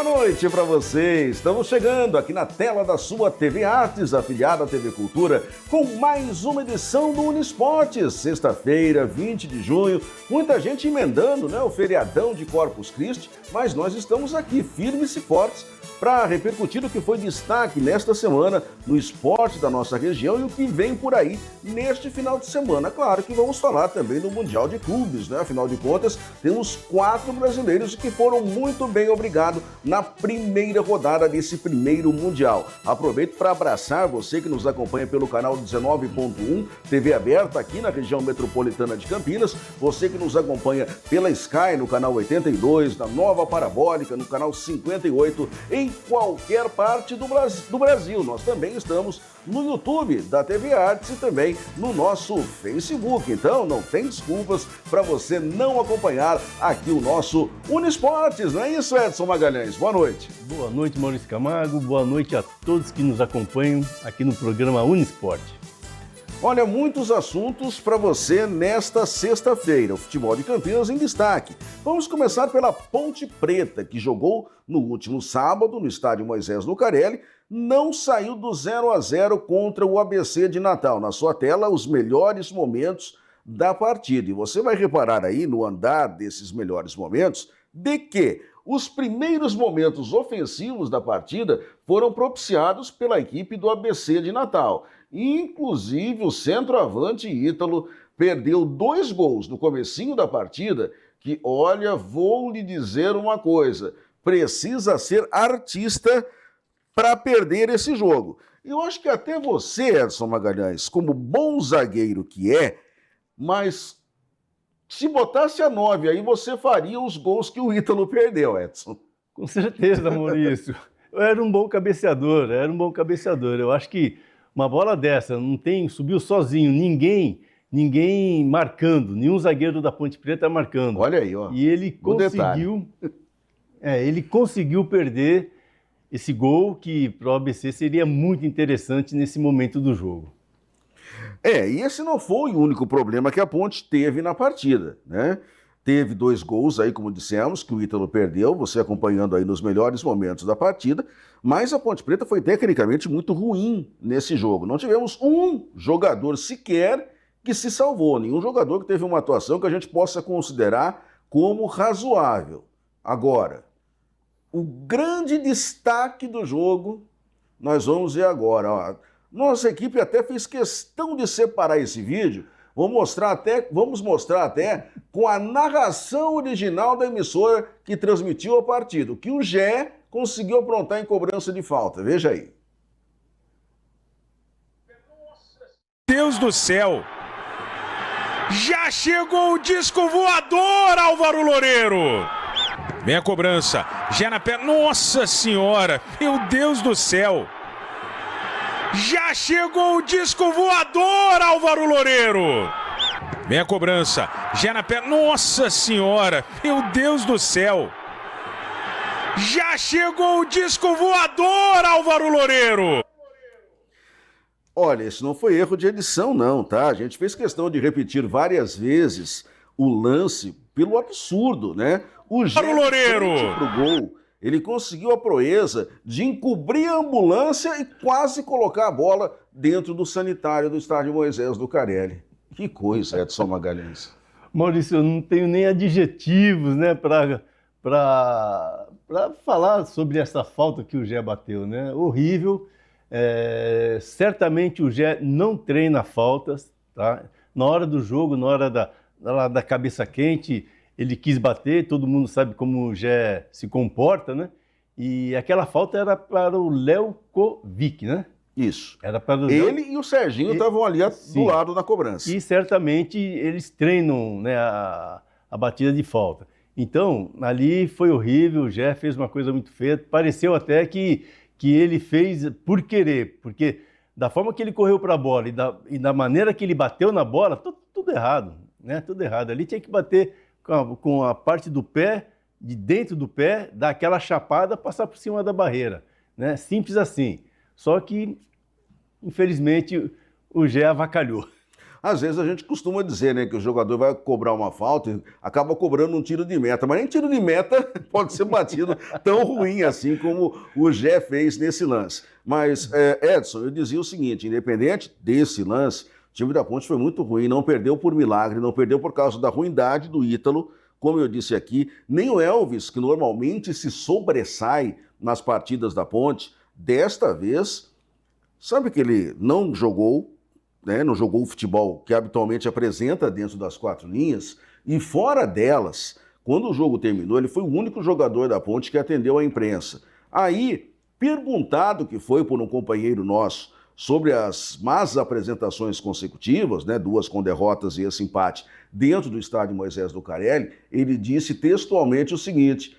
boa noite para você. Estamos chegando aqui na tela da sua TV Artes, afiliada à TV Cultura, com mais uma edição do Uniesportes. Sexta-feira, 20 de junho, muita gente emendando, né, o feriadão de Corpus Christi, mas nós estamos aqui firmes e fortes para repercutir o que foi destaque nesta semana no esporte da nossa região e o que vem por aí neste final de semana. Claro que vamos falar também do Mundial de Clubes, né? Afinal de contas, temos 4 brasileiros que foram muito bem obrigados na primeira rodada desse primeiro Mundial. Aproveito para abraçar você que nos acompanha pelo canal 19.1, TV aberta aqui na região metropolitana de Campinas, você que nos acompanha pela Sky no canal 82, na Nova Parabólica, no canal 58, em qualquer parte do Brasil. Nós também estamos no YouTube da TV Artes e também no nosso Facebook. Então, não tem desculpas para você não acompanhar aqui o nosso Uniesportes, não é isso, Edson Magalhães? Boa noite. Boa noite, Maurício Camargo. Boa noite a todos que nos acompanham aqui no programa Uniesporte. Olha, muitos assuntos para você nesta sexta-feira. O futebol de Campinas em destaque. Vamos começar pela Ponte Preta, que jogou no último sábado no estádio Moisés Lucarelli, não saiu do 0-0 contra o ABC de Natal. Na sua tela, os melhores momentos da partida. E você vai reparar aí no andar desses melhores momentos de que os primeiros momentos ofensivos da partida foram propiciados pela equipe do ABC de Natal. Inclusive, o centroavante Ítalo perdeu 2 gols no comecinho da partida que, olha, vou lhe dizer uma coisa, precisa ser artista para perder esse jogo. Eu acho que até você, Edson Magalhães, como bom zagueiro que é, mas se botasse a 9 aí, você faria os gols que o Ítalo perdeu, Edson. Com certeza, Maurício. Eu era um bom cabeceador. Eu acho que uma bola dessa, subiu sozinho, ninguém marcando, nenhum zagueiro da Ponte Preta marcando. Olha aí, ó. E ele conseguiu perder esse gol que para o ABC seria muito interessante nesse momento do jogo. E esse não foi o único problema que a Ponte teve na partida, né? Teve 2 gols aí, como dissemos, que o Ítalo perdeu, você acompanhando aí nos melhores momentos da partida, mas a Ponte Preta foi tecnicamente muito ruim nesse jogo. Não tivemos um jogador sequer que se salvou, nenhum jogador que teve uma atuação que a gente possa considerar como razoável. Agora, o grande destaque do jogo, nós vamos ver agora. Ó. Nossa equipe até fez questão de separar esse vídeo. Vamos mostrar até com a narração original da emissora que transmitiu a partida, o que o Gé conseguiu aprontar em cobrança de falta. Veja aí. Deus do céu! Já chegou o disco voador, Álvaro Loureiro! Vem a cobrança, já na perna. Nossa Senhora! Meu Deus do céu! Já chegou o disco voador, Álvaro Loureiro! Vem a cobrança, já na perna. Nossa Senhora! Meu Deus do céu! Já chegou o disco voador, Álvaro Loureiro! Olha, isso não foi erro de edição não, tá? A gente fez questão de repetir várias vezes o lance pelo absurdo, né? O Loureiro pro gol. Ele conseguiu a proeza de encobrir a ambulância e quase colocar a bola dentro do sanitário do estádio Moisés Lucarelli. Que coisa, Edson Magalhães. Maurício, eu não tenho nem adjetivos, né, para falar sobre essa falta que o Gé bateu, né? Horrível. Certamente o Gé não treina faltas, tá? Na hora do jogo, na hora da cabeça quente, ele quis bater, todo mundo sabe como o Gé se comporta, né? E aquela falta era para o Lelkovic, né? Isso. Era para ele e o Serginho estavam ali do lado da cobrança. E certamente eles treinam, né, a batida de falta. Então, ali foi horrível, o Gé fez uma coisa muito feia. Pareceu até que ele fez por querer, porque da forma que ele correu para a bola e da maneira que ele bateu na bola, tudo errado, né? Tudo errado. Ali tinha que bater com a parte do pé, de dentro do pé, dar aquela chapada, passar por cima da barreira, né? Simples assim. Só que, infelizmente, o Gé avacalhou. Às vezes a gente costuma dizer, né, que o jogador vai cobrar uma falta e acaba cobrando um tiro de meta, mas nem tiro de meta pode ser batido tão ruim assim como o Gé fez nesse lance. Mas, Edson, eu dizia o seguinte, independente desse lance, o time da Ponte foi muito ruim, não perdeu por milagre, não perdeu por causa da ruindade do Ítalo, como eu disse aqui, nem o Elvis, que normalmente se sobressai nas partidas da Ponte, desta vez, sabe que ele não jogou, né, não jogou o futebol que habitualmente apresenta dentro das 4 linhas, e fora delas, quando o jogo terminou, ele foi o único jogador da Ponte que atendeu a imprensa. Aí, perguntado que foi por um companheiro nosso sobre as más apresentações consecutivas, né, 2 com derrotas e esse empate dentro do estádio Moisés Lucarelli, ele disse textualmente o seguinte: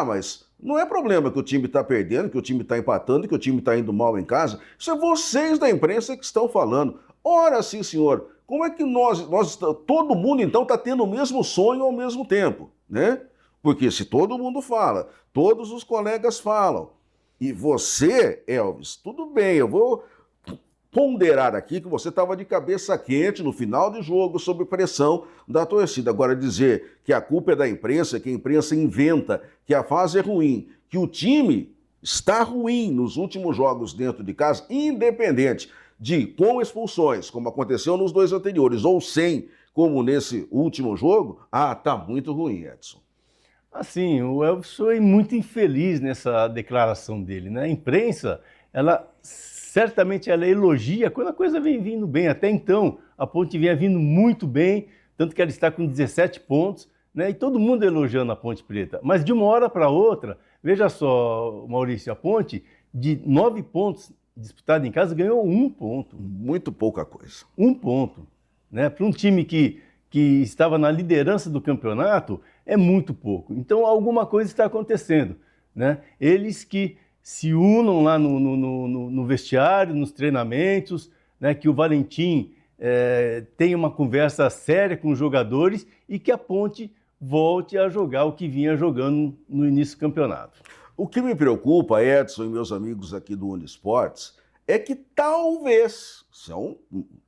mas não é problema que o time está perdendo, que o time está empatando, que o time está indo mal em casa. Isso é vocês da imprensa que estão falando. Ora sim, senhor, como é que todo mundo então está tendo o mesmo sonho ao mesmo tempo, né? Porque se todo mundo fala, todos os colegas falam, e você, Elvis, tudo bem, eu vou ponderar aqui que você estava de cabeça quente no final de jogo sob pressão da torcida. Agora dizer que a culpa é da imprensa, que a imprensa inventa, que a fase é ruim, que o time está ruim nos últimos jogos dentro de casa, independente de com expulsões, como aconteceu nos 2 anteriores, ou sem, como nesse último jogo, tá muito ruim, Edson. Assim, o Elvis foi muito infeliz nessa declaração dele, né? A imprensa, certamente ela elogia quando a coisa vem vindo bem. Até então, a Ponte vinha vindo muito bem, tanto que ela está com 17 pontos, né? E todo mundo elogiando a Ponte Preta. Mas de uma hora para outra, veja só, Maurício, a Ponte, de 9 pontos disputados em casa, ganhou 1 ponto. Muito pouca coisa. 1 ponto. Né? Para um time que estava na liderança do campeonato, é muito pouco. Então, alguma coisa está acontecendo, né? Eles que se unam lá no vestiário, nos treinamentos, né? Que o Valentim tenha uma conversa séria com os jogadores e que a Ponte volte a jogar o que vinha jogando no início do campeonato. O que me preocupa, Edson e meus amigos aqui do Unisports, é que talvez, isso é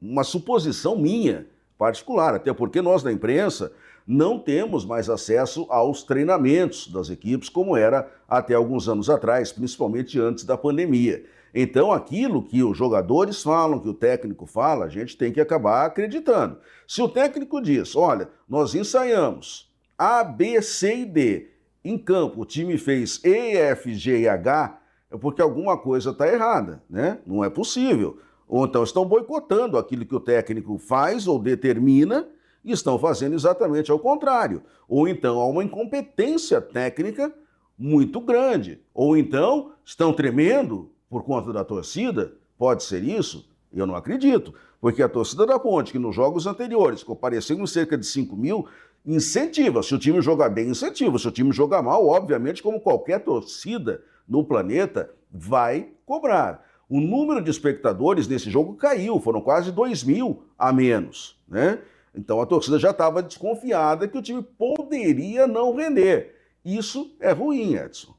uma suposição minha, particular, até porque nós da imprensa não temos mais acesso aos treinamentos das equipes como era até alguns anos atrás, principalmente antes da pandemia. Então, aquilo que os jogadores falam, que o técnico fala, a gente tem que acabar acreditando. Se o técnico diz, olha, nós ensaiamos A, B, C e D, em campo o time fez E, F, G e H, é porque alguma coisa está errada, né? Não é possível. Ou então estão boicotando aquilo que o técnico faz ou determina e estão fazendo exatamente ao contrário. Ou então há uma incompetência técnica muito grande. Ou então estão tremendo por conta da torcida. Pode ser isso? Eu não acredito. Porque a torcida da Ponte, que nos jogos anteriores compareceu em cerca de 5 mil, incentiva. Se o time jogar bem, incentiva. Se o time jogar mal, obviamente, como qualquer torcida no planeta, vai cobrar. O número de espectadores nesse jogo caiu, foram quase 2 mil a menos, né? Então a torcida já estava desconfiada que o time poderia não render. Isso é ruim, Edson.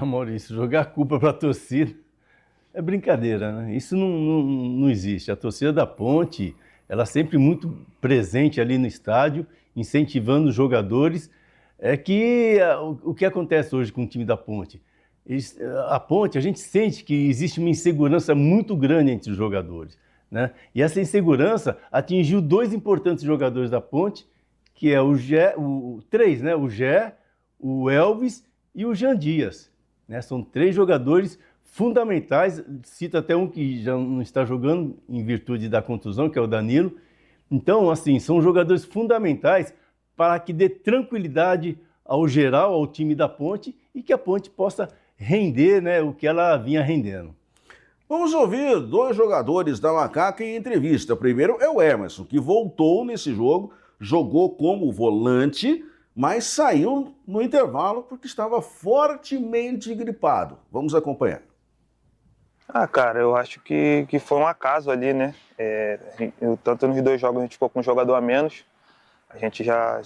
Maurício, jogar a culpa para a torcida é brincadeira, né? Isso não existe. A torcida da Ponte, ela sempre muito presente ali no estádio, incentivando os jogadores. É que o que acontece hoje com o time da Ponte? A Ponte, a gente sente que existe uma insegurança muito grande entre os jogadores, né? E essa insegurança atingiu 2 importantes jogadores da Ponte, que é três, né? O Gé, o Elvis e o Jean Dias, né? São 3 jogadores fundamentais, cito até um que já não está jogando em virtude da contusão, que é o Danilo. Então, assim, são jogadores fundamentais para que dê tranquilidade ao geral, ao time da Ponte, e que a Ponte possa render, né, o que ela vinha rendendo. Vamos ouvir 2 jogadores da Macaca em entrevista. Primeiro é o Emerson, que voltou nesse jogo, jogou como volante, mas saiu no intervalo porque estava fortemente gripado. Vamos acompanhar. Cara, eu acho que foi um acaso ali, né? Tanto nos 2 jogos a gente ficou com um jogador a menos. A gente já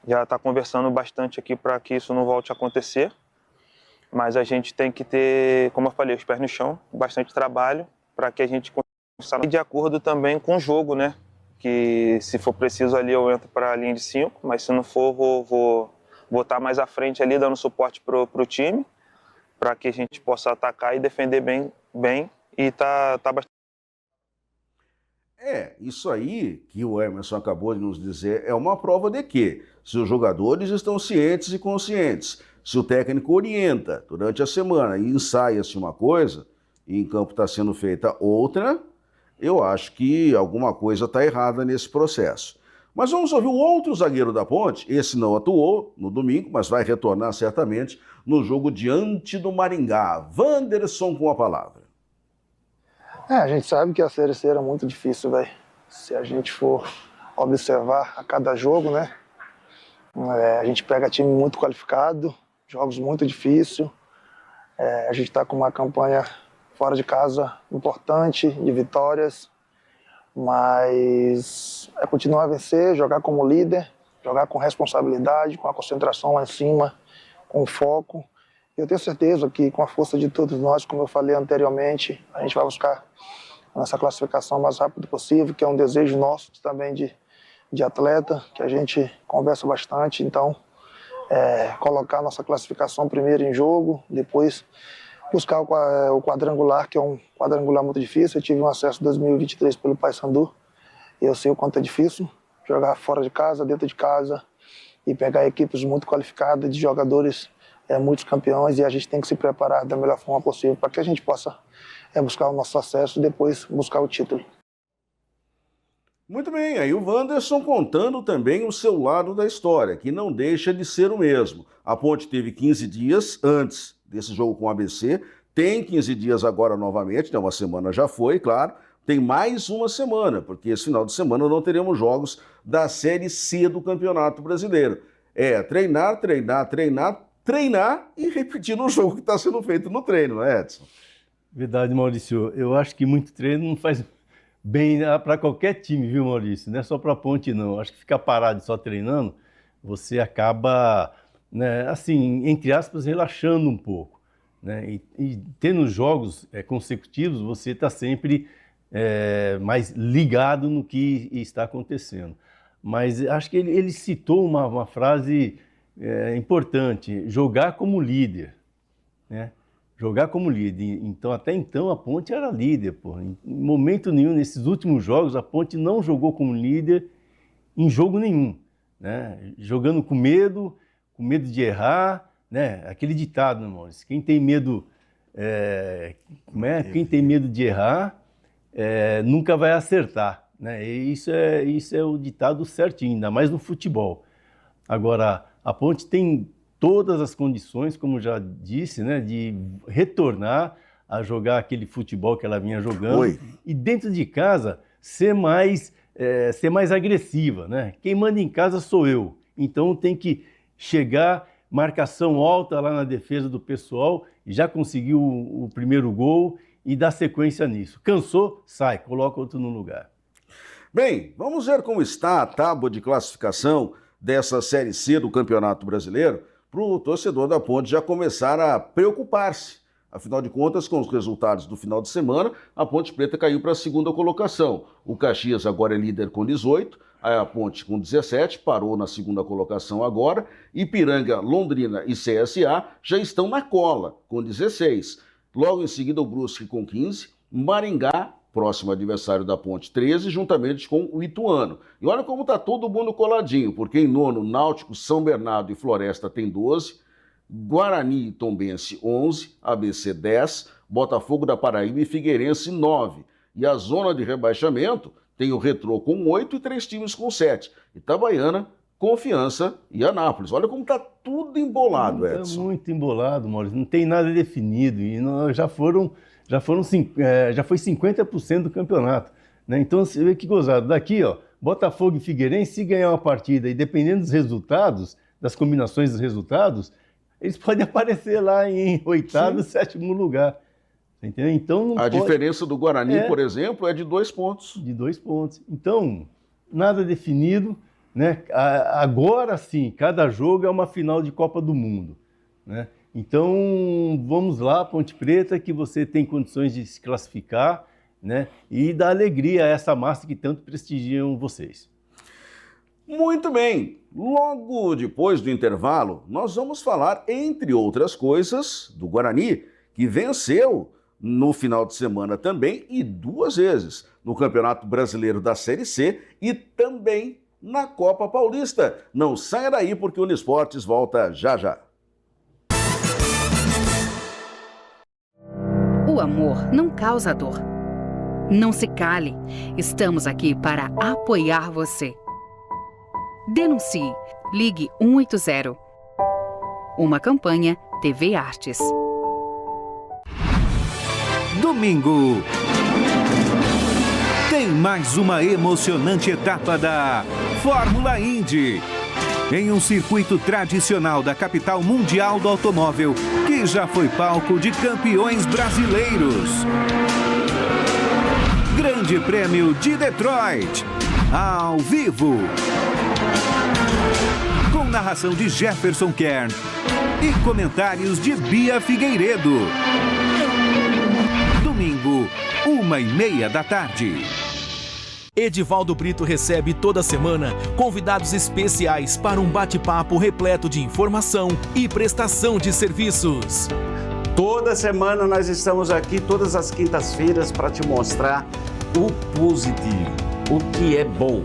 está conversando bastante aqui para que isso não volte a acontecer. Mas a gente tem que ter, como eu falei, os pés no chão, bastante trabalho para que a gente está de acordo também com o jogo, né? Que se for preciso ali eu entro para a linha de 5, mas se não for, vou estar mais à frente ali dando suporte pro time, para que a gente possa atacar e defender bem e tá bastante. Isso aí que o Emerson acabou de nos dizer é uma prova de que, se os jogadores estão cientes e conscientes, se o técnico orienta durante a semana e ensaia-se uma coisa, e em campo está sendo feita outra, eu acho que alguma coisa está errada nesse processo. Mas vamos ouvir o outro zagueiro da Ponte, esse não atuou no domingo, mas vai retornar certamente no jogo diante do Maringá. Wanderson com a palavra. A gente sabe que a Série C era muito difícil, velho. Se a gente for observar a cada jogo, né? A gente pega time muito qualificado, jogos muito difíceis. A gente está com uma campanha fora de casa importante, de vitórias. Mas é continuar a vencer, jogar como líder, jogar com responsabilidade, com a concentração lá em cima, com foco. Eu tenho certeza que com a força de todos nós, como eu falei anteriormente, a gente vai buscar a nossa classificação o mais rápido possível, que é um desejo nosso também de atleta, que a gente conversa bastante. Então, colocar a nossa classificação primeiro em jogo, depois buscar o quadrangular, que é um quadrangular muito difícil. Eu tive um acesso em 2023 pelo Paysandu, e eu sei o quanto é difícil jogar fora de casa, dentro de casa, e pegar equipes muito qualificadas de jogadores muitos campeões, e a gente tem que se preparar da melhor forma possível para que a gente possa buscar o nosso acesso e depois buscar o título. Muito bem, aí o Wanderson contando também o seu lado da história, que não deixa de ser o mesmo. A Ponte teve 15 dias antes desse jogo com o ABC, tem 15 dias agora novamente, né? Uma semana já foi, claro, tem mais uma semana, porque esse final de semana não teremos jogos da Série C do Campeonato Brasileiro. Treinar e repetir no jogo que está sendo feito no treino, não é, Edson? Verdade, Maurício. Eu acho que muito treino não faz bem para qualquer time, viu, Maurício? Não é só para a Ponte, não. Acho que ficar parado só treinando, você acaba, né, assim, entre aspas, relaxando um pouco, né? E tendo jogos consecutivos, você está sempre mais ligado no que está acontecendo. Mas acho que ele citou uma frase importante: jogar como líder, né? Jogar como líder. Então, até então, a Ponte era líder, pô. Em momento nenhum, nesses últimos jogos, a Ponte não jogou como líder em jogo nenhum, né? Jogando com medo de errar, né? Aquele ditado, né, Maurício? Quem tem medo, Quem tem medo de errar, nunca vai acertar, né? E isso é o ditado certinho, ainda mais no futebol. Agora, a Ponte tem todas as condições, como já disse, né, de retornar a jogar aquele futebol que ela vinha jogando. Oi. E dentro de casa ser mais agressiva, né? Quem manda em casa sou eu. Então tem que chegar, marcação alta lá na defesa do pessoal, e já conseguiu o primeiro gol e dar sequência nisso. Cansou, sai, coloca outro no lugar. Bem, vamos ver como está a tábua de classificação dessa Série C do Campeonato Brasileiro, para o torcedor da Ponte já começar a preocupar-se. Afinal de contas, com os resultados do final de semana, a Ponte Preta caiu para a segunda colocação. O Caxias agora é líder com 18, a Ponte com 17, parou na segunda colocação agora. Ipiranga, Londrina e CSA já estão na cola, com 16. Logo em seguida, o Brusque com 15, Maringá, próximo adversário da Ponte, 13, juntamente com o Ituano. E olha como está todo mundo coladinho, porque em nono, Náutico, São Bernardo e Floresta tem 12, Guarani e Tombense 11, ABC 10, Botafogo da Paraíba e Figueirense 9. E a zona de rebaixamento tem o Retrô com 8 e 3 times com 7. Itabaiana, Confiança e Anápolis. Olha como está tudo embolado, Edson. Está muito embolado, Maurício. Não tem nada definido. E já foi 50% do campeonato, né? Então você vê que gozado. Daqui, ó, Botafogo e Figueirense, se ganhar uma partida e dependendo dos resultados, das combinações dos resultados, eles podem aparecer lá em oitavo, sétimo lugar. Entendeu? Então, a diferença do Guarani, por exemplo, é de 2 pontos. De 2 pontos. Então, nada definido, né? Agora sim, cada jogo é uma final de Copa do Mundo, né? Então, vamos lá, Ponte Preta, que você tem condições de se classificar, né? E dar alegria a essa massa que tanto prestigiam vocês. Muito bem, logo depois do intervalo, nós vamos falar, entre outras coisas, do Guarani, que venceu no final de semana também e 2 vezes no Campeonato Brasileiro da Série C e também na Copa Paulista. Não saia daí porque o Uniesportes volta já já. O amor não causa dor. Não se cale. Estamos aqui para apoiar você. Denuncie. Ligue 180. Uma campanha TV Artes. Domingo tem mais uma emocionante etapa da Fórmula Indy, em um circuito tradicional da capital mundial do automóvel, que já foi palco de campeões brasileiros. Grande Prêmio de Detroit, ao vivo, com narração de Jefferson Kern e comentários de Bia Figueiredo. Domingo, 1h30 da tarde. Edivaldo Brito recebe toda semana convidados especiais para um bate-papo repleto de informação e prestação de serviços. Toda semana nós estamos aqui, todas as quintas-feiras, para te mostrar o positivo, o que é bom,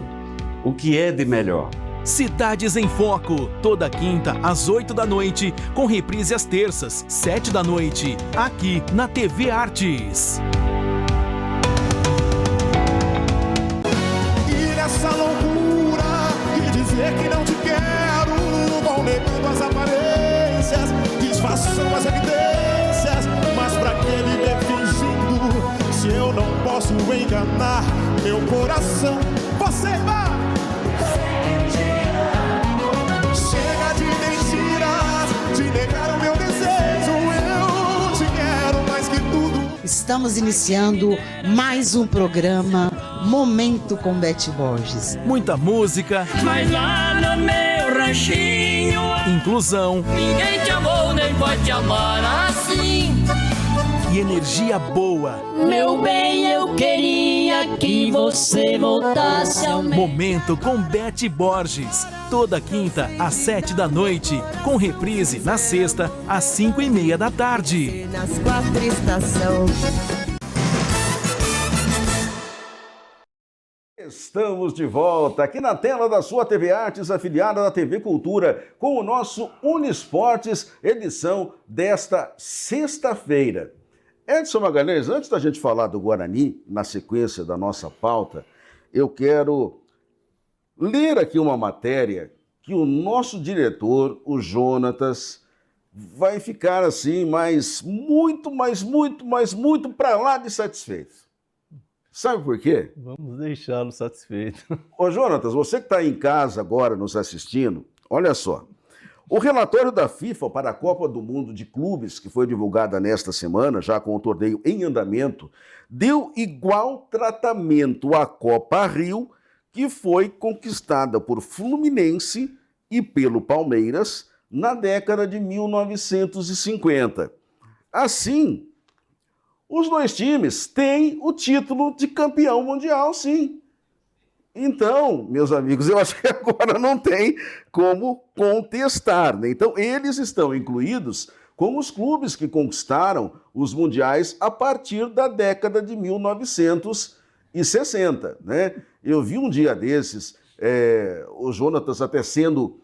o que é de melhor. Cidades em Foco, toda quinta às 8 da noite, com reprise às terças, 7 da noite, aqui na TV Artes. E nessa loucura de dizer que não te quero, vão negando as aparências, disfarçam as evidências, mas pra que viver fingindo, se eu não posso enganar meu coração? Você vai! Chega de mentiras, de negar o meu desejo, eu te quero mais que tudo. Estamos iniciando mais um programa Momento com Beth Borges. Muita música, mas lá no meu ranchinho, inclusão, ninguém te amou nem pode te amar assim. E energia boa. Meu bem, eu queria que você voltasse ao meu. Momento com Beth Borges, toda quinta às 7 da noite, com reprise na sexta às 5h30 da tarde. Nas 4 estações. Estamos de volta aqui na tela da sua TV Artes, afiliada da TV Cultura, com o nosso Uniesportes, edição desta sexta-feira. Edson Magalhães, antes da gente falar do Guarani, na sequência da nossa pauta, eu quero ler aqui uma matéria que o nosso diretor, o Jonatas, vai ficar assim, muito para lá de satisfeito. Sabe por quê? Vamos deixá-lo satisfeito. Ô Jonatas, você que está em casa agora nos assistindo, olha só. O relatório da FIFA para a Copa do Mundo de Clubes, que foi divulgada nesta semana, já com o torneio em andamento, deu igual tratamento à Copa Rio, que foi conquistada por Fluminense e pelo Palmeiras na década de 1950. Assim, os dois times têm o título de campeão mundial, sim. Então, meus amigos, eu acho que agora não tem como contestar, né? Então, eles estão incluídos como os clubes que conquistaram os mundiais a partir da década de 1960, né? Eu vi um dia desses, o Jonatas até sendo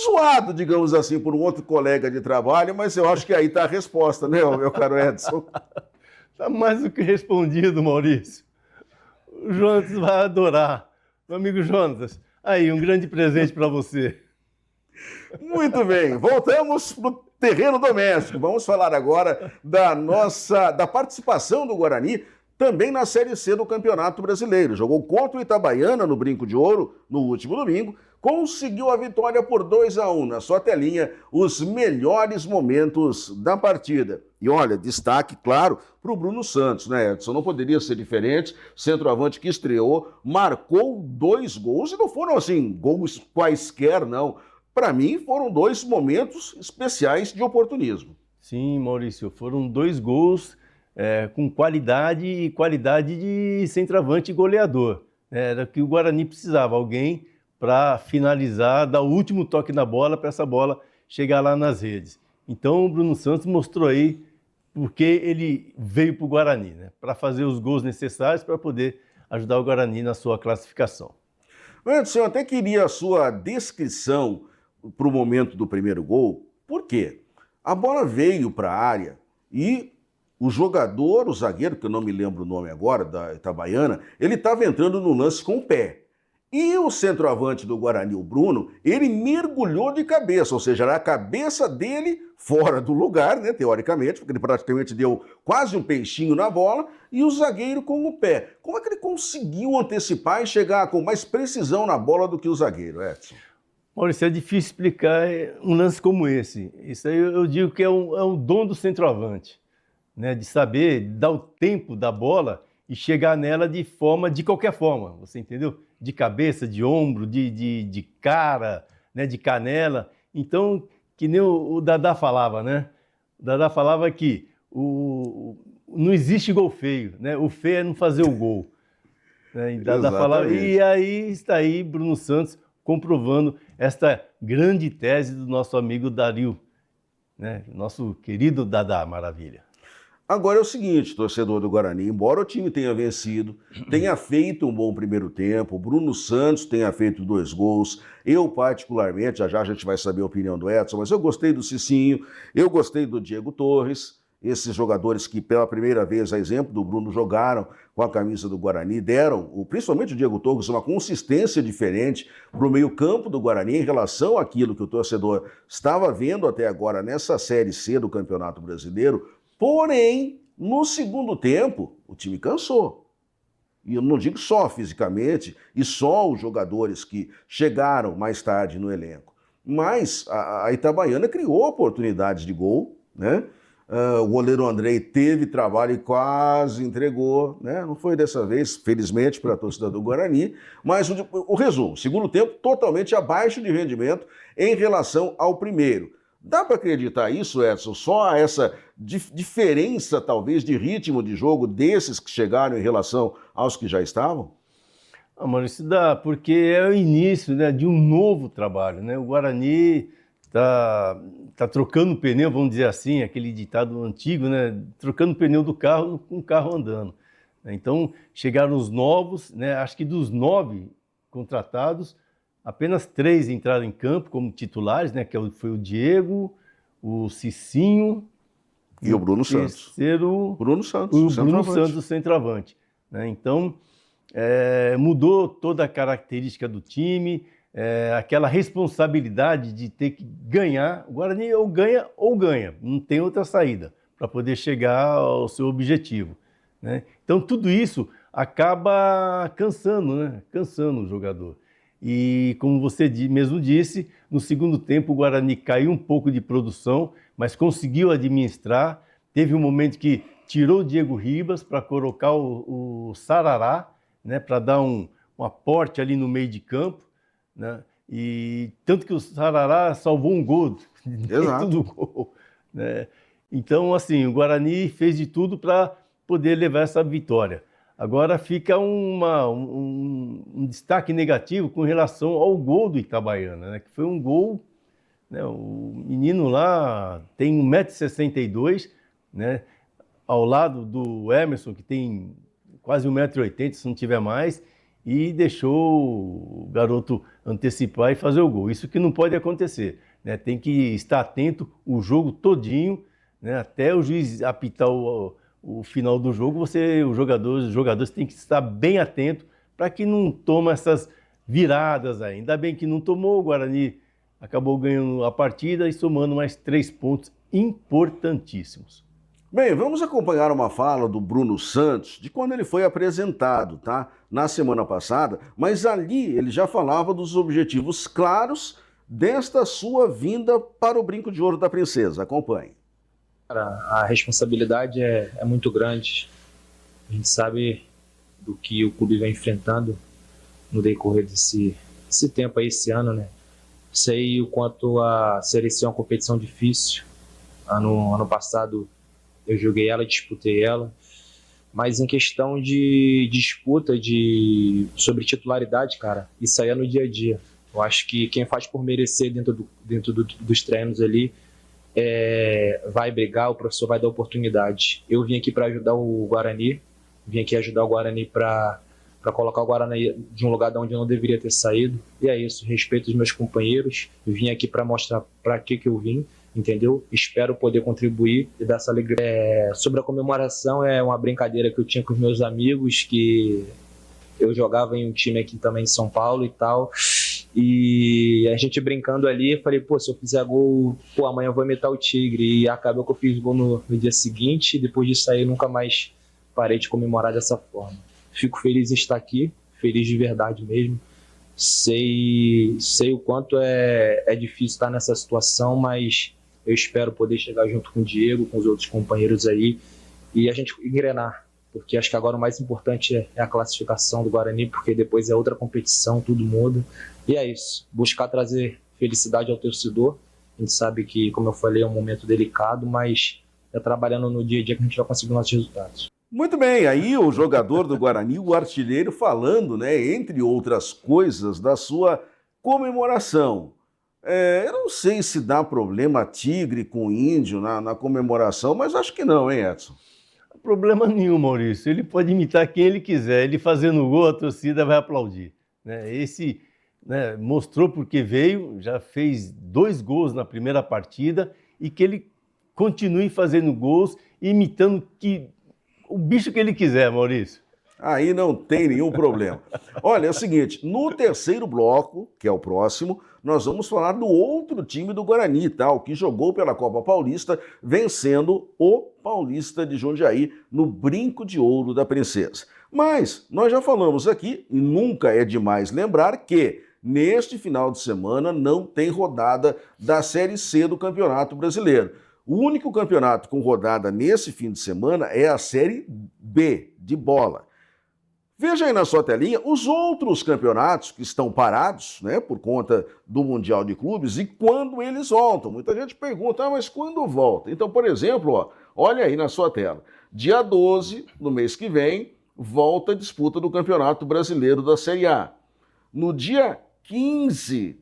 zoado, digamos assim, por um outro colega de trabalho, mas eu acho que aí está a resposta, né, meu caro Edson? Está mais do que respondido, Maurício. O Jonatas vai adorar. Meu amigo Jonatas, aí, um grande presente para você. Muito bem, voltamos para o terreno doméstico. Vamos falar agora da participação do Guarani também na Série C do Campeonato Brasileiro. Jogou contra o Itabaiana no Brinco de Ouro no último domingo, conseguiu a vitória por 2-1. Na sua telinha, os melhores momentos da partida. E olha, destaque, claro, para o Bruno Santos, né, Edson? Não poderia ser diferente. Centroavante que estreou, marcou 2 gols, e não foram, assim, gols quaisquer, não. Para mim, foram 2 momentos especiais de oportunismo. Sim, Maurício, foram 2 gols com qualidade e qualidade de centroavante e goleador. Era o que o Guarani precisava, alguém para finalizar, dar o último toque na bola para essa bola chegar lá nas redes. Então o Bruno Santos mostrou aí porque ele veio para o Guarani, né? Para fazer os gols necessários para poder ajudar o Guarani na sua classificação. Edson, eu até queria a sua descrição para o momento do primeiro gol. Por quê? A bola veio para a área e o jogador, o zagueiro, que eu não me lembro o nome agora, da Itabaiana, ele estava entrando no lance com o pé. E o centroavante do Guarani, o Bruno, ele mergulhou de cabeça, ou seja, era a cabeça dele fora do lugar, né, teoricamente, porque ele praticamente deu quase um peixinho na bola, e o zagueiro com o pé. Como é que ele conseguiu antecipar e chegar com mais precisão na bola do que o zagueiro, Edson? Maurício, é difícil explicar um lance como esse. Isso aí eu digo que é um dom do centroavante, né, de saber dar o tempo da bola e chegar nela de qualquer forma, você entendeu? De cabeça, de ombro, de cara, né, de canela. Então, que nem o Dadá falava, né? O Dadá falava que não existe gol feio, né? O feio é não fazer o gol. Né? E Dadá falava, e aí está aí Bruno Santos comprovando esta grande tese do nosso amigo Dario, né? Nosso querido Dadá Maravilha. Agora é o seguinte, torcedor do Guarani, embora o time tenha vencido, tenha feito um bom primeiro tempo, o Bruno Santos tenha feito 2 gols, eu particularmente, já a gente vai saber a opinião do Edson, mas eu gostei do Cicinho, eu gostei do Diego Torres, esses jogadores que pela primeira vez, a exemplo do Bruno, jogaram com a camisa do Guarani, deram, principalmente o Diego Torres, uma consistência diferente para o meio-campo do Guarani em relação àquilo que o torcedor estava vendo até agora nessa Série C do Campeonato Brasileiro. Porém, no segundo tempo, o time cansou. E eu não digo só fisicamente e só os jogadores que chegaram mais tarde no elenco. Mas a Itabaiana criou oportunidades de gol, né? O goleiro Andrei teve trabalho e quase entregou, né? Não foi dessa vez, felizmente, para a torcida do Guarani. Mas o resumo, segundo tempo totalmente abaixo de rendimento em relação ao primeiro. Dá para acreditar isso, Edson? Só essa diferença, talvez, de ritmo de jogo desses que chegaram em relação aos que já estavam? Maurício, dá, porque é o início, né, de um novo trabalho, né? O Guarani está trocando o pneu, vamos dizer assim, aquele ditado antigo, né? Trocando o pneu do carro com o carro andando. Então, chegaram os novos, né? Acho que dos 9 contratados, apenas 3 entraram em campo como titulares, né? Que foi o Diego, o Cicinho e o Bruno Santos. Terceiro, Bruno Santos, o Bruno Santos, o centroavante. Né? Então, mudou toda a característica do time, aquela responsabilidade de ter que ganhar. O Guarani ou ganha, não tem outra saída para poder chegar ao seu objetivo. Né? Então, tudo isso acaba cansando, né? Cansando o jogador. E, como você mesmo disse, no segundo tempo o Guarani caiu um pouco de produção, mas conseguiu administrar. Teve um momento que tirou o Diego Ribas para colocar o Sarará, né, para dar um aporte ali no meio de campo. Né? E tanto que o Sarará salvou um gol dentro do gol. Né? Então, assim, o Guarani fez de tudo para poder levar essa vitória. Agora fica um destaque negativo com relação ao gol do Itabaiana, né? Que foi um gol, né? O menino lá tem 1,62 m, né? Ao lado do Emerson, que tem quase 1,80 m, se não tiver mais, e deixou o garoto antecipar e fazer o gol. Isso que não pode acontecer, né? Tem que estar atento o jogo todinho, né? Até o juiz apitar o final do jogo, os jogadores têm que estar bem atentos para que não tome essas viradas aí. Ainda bem que não tomou, o Guarani acabou ganhando a partida e somando mais 3 pontos importantíssimos. Bem, vamos acompanhar uma fala do Bruno Santos de quando ele foi apresentado, tá? Na semana passada, mas ali ele já falava dos objetivos claros desta sua vinda para o Brinco de Ouro da Princesa. Acompanhe. A responsabilidade é muito grande. A gente sabe do que o clube vem enfrentando no decorrer desse tempo aí, esse ano, né? Sei o quanto a Série C é uma competição difícil. Ano passado eu joguei ela, disputei ela. Mas em questão de disputa sobre titularidade, cara, isso aí é no dia a dia. Eu acho que quem faz por merecer dentro dos treinos ali vai brigar, o professor vai dar oportunidade. Eu vim aqui para ajudar o Guarani, para colocar o Guarani de um lugar de onde eu não deveria ter saído. E é isso, respeito os meus companheiros. Eu vim aqui para mostrar para que eu vim, entendeu? Espero poder contribuir e dar essa alegria. Sobre a comemoração, é uma brincadeira que eu tinha com os meus amigos, que eu jogava em um time aqui também em São Paulo e tal. E a gente brincando ali, eu falei, se eu fizer gol, amanhã eu vou imitar o Tigre. E acabou que eu fiz gol no dia seguinte, e depois disso aí eu nunca mais parei de comemorar dessa forma. Fico feliz em estar aqui, feliz de verdade mesmo. Sei o quanto é difícil estar nessa situação, mas eu espero poder chegar junto com o Diego, com os outros companheiros aí, e a gente engrenar, porque acho que agora o mais importante é a classificação do Guarani, porque depois é outra competição, tudo muda. E é isso, buscar trazer felicidade ao torcedor. A gente sabe que, como eu falei, é um momento delicado, mas é trabalhando no dia a dia que a gente vai conseguir nossos resultados. Muito bem, aí o jogador do Guarani, o artilheiro, falando, né, entre outras coisas, da sua comemoração. Eu não sei se dá problema Tigre com Índio na comemoração, mas acho que não, hein, Edson? Problema nenhum, Maurício. Ele pode imitar quem ele quiser. Ele fazendo gol, a torcida vai aplaudir. Esse mostrou porque veio, já fez 2 gols na primeira partida, e que ele continue fazendo gols, imitando o bicho que ele quiser, Maurício. Aí não tem nenhum problema. Olha, é o seguinte, no terceiro bloco, que é o próximo, nós vamos falar do outro time do Guarani, tá? O que jogou pela Copa Paulista, vencendo o Paulista de Jundiaí no Brinco de Ouro da Princesa. Mas nós já falamos aqui, e nunca é demais lembrar que neste final de semana não tem rodada da Série C do Campeonato Brasileiro. O único campeonato com rodada nesse fim de semana é a Série B de bola. Veja aí na sua telinha os outros campeonatos que estão parados, né, por conta do Mundial de Clubes, e quando eles voltam. Muita gente pergunta, mas quando volta? Então, por exemplo, olha aí na sua tela. Dia 12, no mês que vem, volta a disputa do Campeonato Brasileiro da Série A. No dia 15,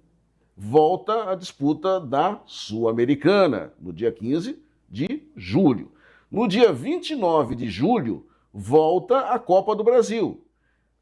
volta a disputa da Sul-Americana, no dia 15 de julho. No dia 29 de julho, volta a Copa do Brasil.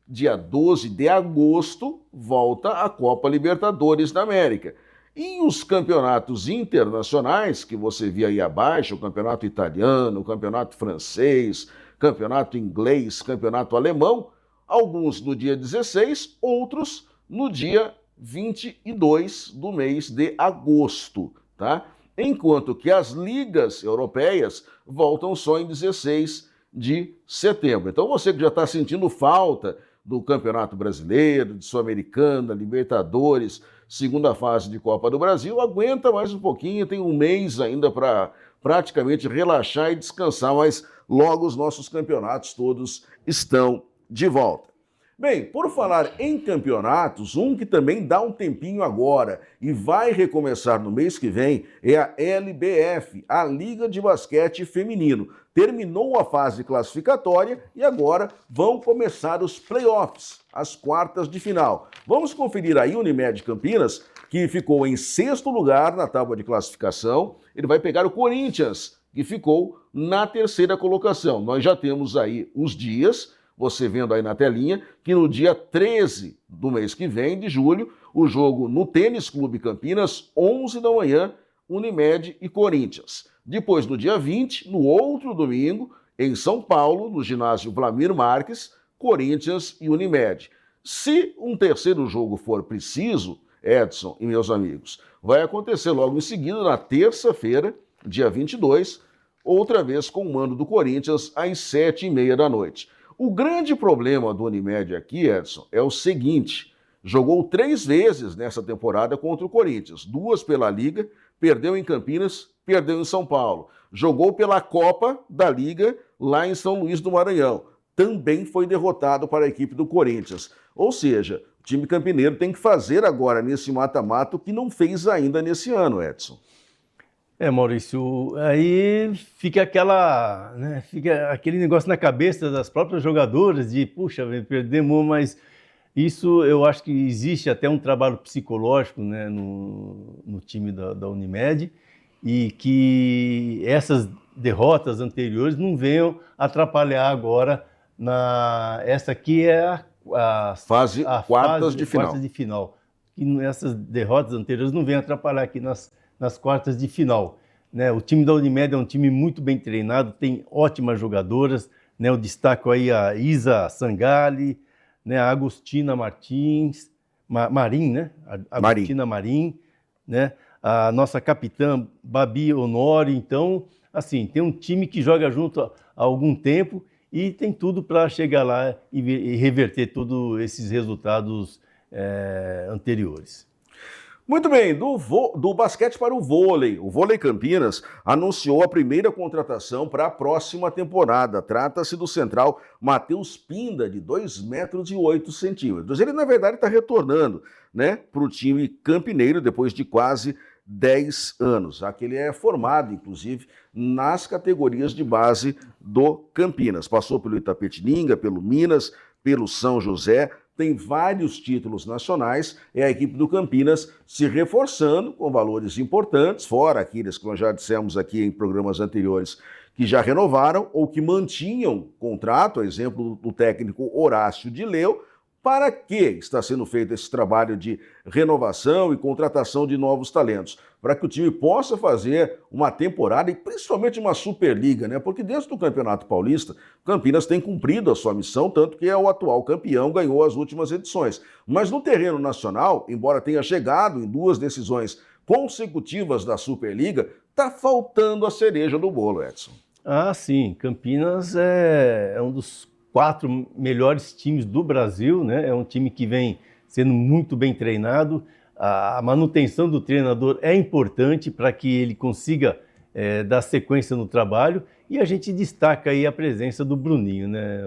Dia 12 de agosto, volta a Copa Libertadores da América. E os campeonatos internacionais, que você vê aí abaixo, o campeonato italiano, o campeonato francês, campeonato inglês, campeonato alemão, alguns no dia 16, outros no dia 22 do mês de agosto, tá? Enquanto que as ligas europeias voltam só em 16 de setembro. Então você que já está sentindo falta do Campeonato Brasileiro, de Sul-Americana, Libertadores, segunda fase de Copa do Brasil, aguenta mais um pouquinho, tem um mês ainda para praticamente relaxar e descansar, mas logo os nossos campeonatos todos estão de volta. Bem, por falar em campeonatos, um que também dá um tempinho agora e vai recomeçar no mês que vem é a LBF, a Liga de Basquete Feminino. Terminou a fase classificatória e agora vão começar os playoffs, as quartas de final. Vamos conferir aí o Unimed Campinas, que ficou em 6º lugar na tábua de classificação. Ele vai pegar o Corinthians, que ficou na 3ª colocação. Nós já temos aí os dias, você vendo aí na telinha, que no dia 13 do mês que vem, de julho, o jogo no Tênis Clube Campinas, 11 da manhã, Unimed e Corinthians. Depois, no dia 20, no outro domingo, em São Paulo, no ginásio Vlamir Marques, Corinthians e Unimed. Se um terceiro jogo for preciso, Edson e meus amigos, vai acontecer logo em seguida, na terça-feira, dia 22, outra vez com o mando do Corinthians, às 7h30 da noite. O grande problema do Unimed aqui, Edson, é o seguinte: jogou 3 vezes nessa temporada contra o Corinthians, 2 pela Liga, perdeu em Campinas, perdeu em São Paulo. Jogou pela Copa da Liga lá em São Luís do Maranhão. Também foi derrotado para a equipe do Corinthians. Ou seja, o time campineiro tem que fazer agora nesse mata-mata o que não fez ainda nesse ano, Edson. Maurício, aí fica fica aquele negócio na cabeça das próprias jogadoras de, puxa, perdemos, mas isso eu acho que existe até um trabalho psicológico, né, no time da Unimed, e que essas derrotas anteriores não venham atrapalhar agora essa aqui é a quartas de final. Quartas de final. E essas derrotas anteriores não venham atrapalhar aqui nas quartas de final, né? O time da Unimed é um time muito bem treinado, tem ótimas jogadoras, né? Eu destaco aí a Isa Sangali, né? A Agostina Martins, Marim, né? Agostina Marim, né? A nossa capitã Babi Honório. Então, assim, tem um time que joga junto há algum tempo e tem tudo para chegar lá e reverter todos esses resultados anteriores. Muito bem, do basquete para o vôlei. O Vôlei Campinas anunciou a primeira contratação para a próxima temporada. Trata-se do central Matheus Pinda, de 2,08 metros. Ele, na verdade, está retornando, né, para o time campineiro depois de quase 10 anos. Aqui ele é formado, inclusive, nas categorias de base do Campinas. Passou pelo Itapetininga, pelo Minas, pelo São José, tem vários títulos nacionais, é a equipe do Campinas se reforçando com valores importantes, fora aqueles que nós já dissemos aqui em programas anteriores, que já renovaram ou que mantinham contrato, a exemplo do técnico Horácio de Leu. Para que está sendo feito esse trabalho de renovação e contratação de novos talentos? Para que o time possa fazer uma temporada e principalmente uma Superliga, né? Porque dentro do Campeonato Paulista, o Campinas tem cumprido a sua missão, tanto que é o atual campeão, ganhou as últimas edições. Mas no terreno nacional, embora tenha chegado em 2 decisões consecutivas da Superliga, está faltando a cereja do bolo, Edson. Ah, sim. Campinas é um dos 4 melhores times do Brasil, né? É um time que vem sendo muito bem treinado. A manutenção do treinador é importante para que ele consiga dar sequência no trabalho. E a gente destaca aí a presença do Bruninho, né,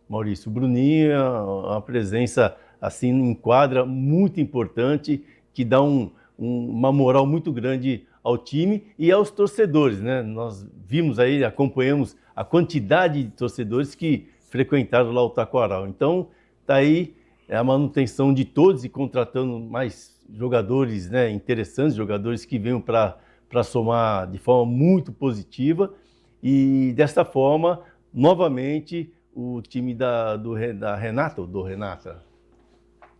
Maurício? O Bruninho é uma presença assim em quadra muito importante, que dá uma moral muito grande ao time e aos torcedores, né? Nós vimos aí, acompanhamos a quantidade de torcedores que frequentaram lá o Taquaral. Então, está aí a manutenção de todos e contratando mais jogadores, né, interessantes, jogadores que venham para somar de forma muito positiva. E, desta forma, novamente, o time da Renata,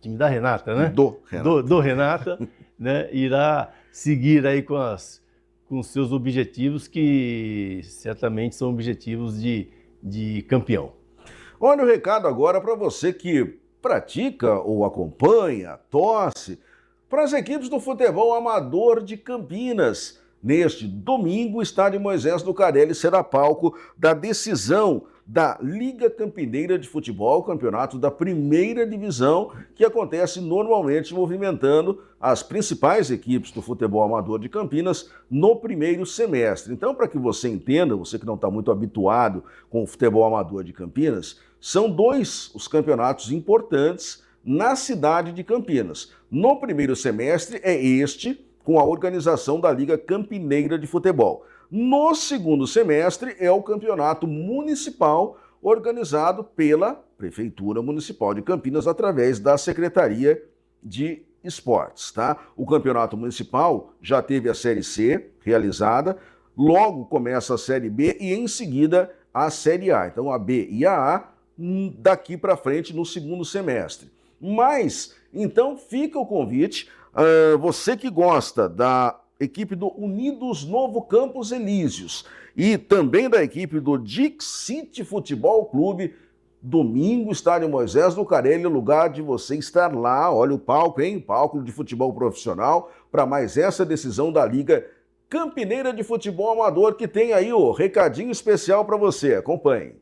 time da Renata, né? Do Renata, né, irá seguir aí com seus objetivos, que certamente são objetivos de campeão. Olha o recado agora para você que pratica ou acompanha, torce para as equipes do futebol amador de Campinas. Neste domingo, o Estádio Moisés Lucarelli será palco da decisão da Liga Campineira de Futebol, campeonato da primeira divisão, que acontece normalmente movimentando as principais equipes do futebol amador de Campinas no primeiro semestre. Então, para que você entenda, você que não está muito habituado com o futebol amador de Campinas, são 2 os campeonatos importantes na cidade de Campinas. No primeiro semestre é este, com a organização da Liga Campineira de Futebol. No segundo semestre é o campeonato municipal organizado pela Prefeitura Municipal de Campinas através da Secretaria de Esportes, tá? O campeonato municipal já teve a Série C realizada, logo começa a Série B e em seguida a Série A. Então a B e a A daqui para frente no segundo semestre. Mas, então fica o convite, você que gosta da equipe do Unidos Novo Campos Elíseos e também da equipe do Dixit Futebol Clube, domingo, Estádio Moisés Lucarelli, lugar de você estar lá. Olha o palco, hein? Palco de futebol profissional para mais essa decisão da Liga Campineira de Futebol Amador, que tem aí o recadinho especial para você. Acompanhe.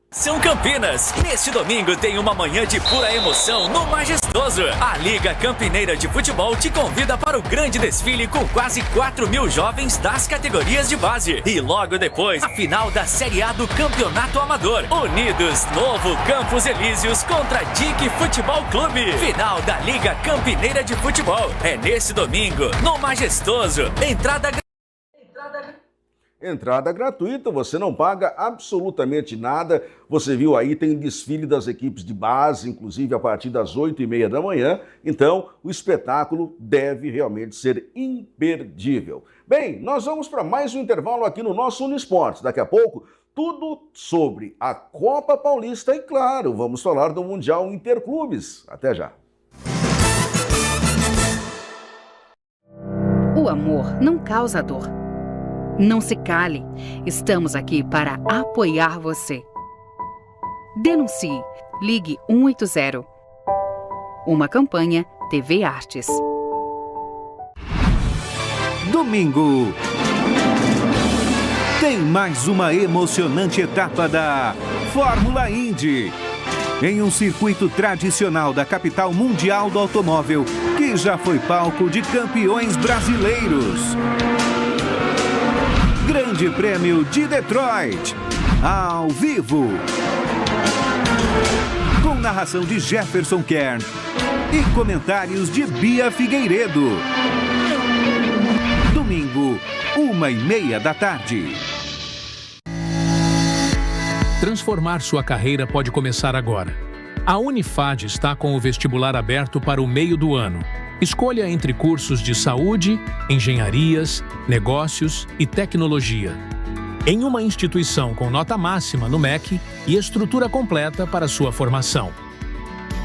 São Campinas. Neste domingo tem uma manhã de pura emoção no Majestoso. A Liga Campineira de Futebol te convida para o grande desfile com quase 4.000 jovens das categorias de base. E logo depois, a final da Série A do Campeonato Amador. Unidos Novo Campos Elíseos contra DIC Futebol Clube. Final da Liga Campineira de Futebol. É nesse domingo, no Majestoso. Entrada Entrada gratuita, você não paga absolutamente nada. Você viu aí, tem desfile das equipes de base, inclusive a partir das 8h30 da manhã. Então, o espetáculo deve realmente ser imperdível. Bem, nós vamos para mais um intervalo aqui no nosso Uniesportes. Daqui a pouco, tudo sobre a Copa Paulista e, claro, vamos falar do Mundial Interclubes. Até já. O amor não causa dor. Não se cale. Estamos aqui para apoiar você. Denuncie. Ligue 180. Uma campanha TV Artes. Domingo tem mais uma emocionante etapa da Fórmula Indy. Em um circuito tradicional da capital mundial do automóvel, que já foi palco de campeões brasileiros. Grande Prêmio de Detroit, ao vivo. Com narração de Jefferson Kern e comentários de Bia Figueiredo. Domingo, 1h30 da tarde. Transformar sua carreira pode começar agora. A Unifad está com o vestibular aberto para o meio do ano. Escolha entre cursos de saúde, engenharias, negócios e tecnologia. Em uma instituição com nota máxima no MEC e estrutura completa para sua formação.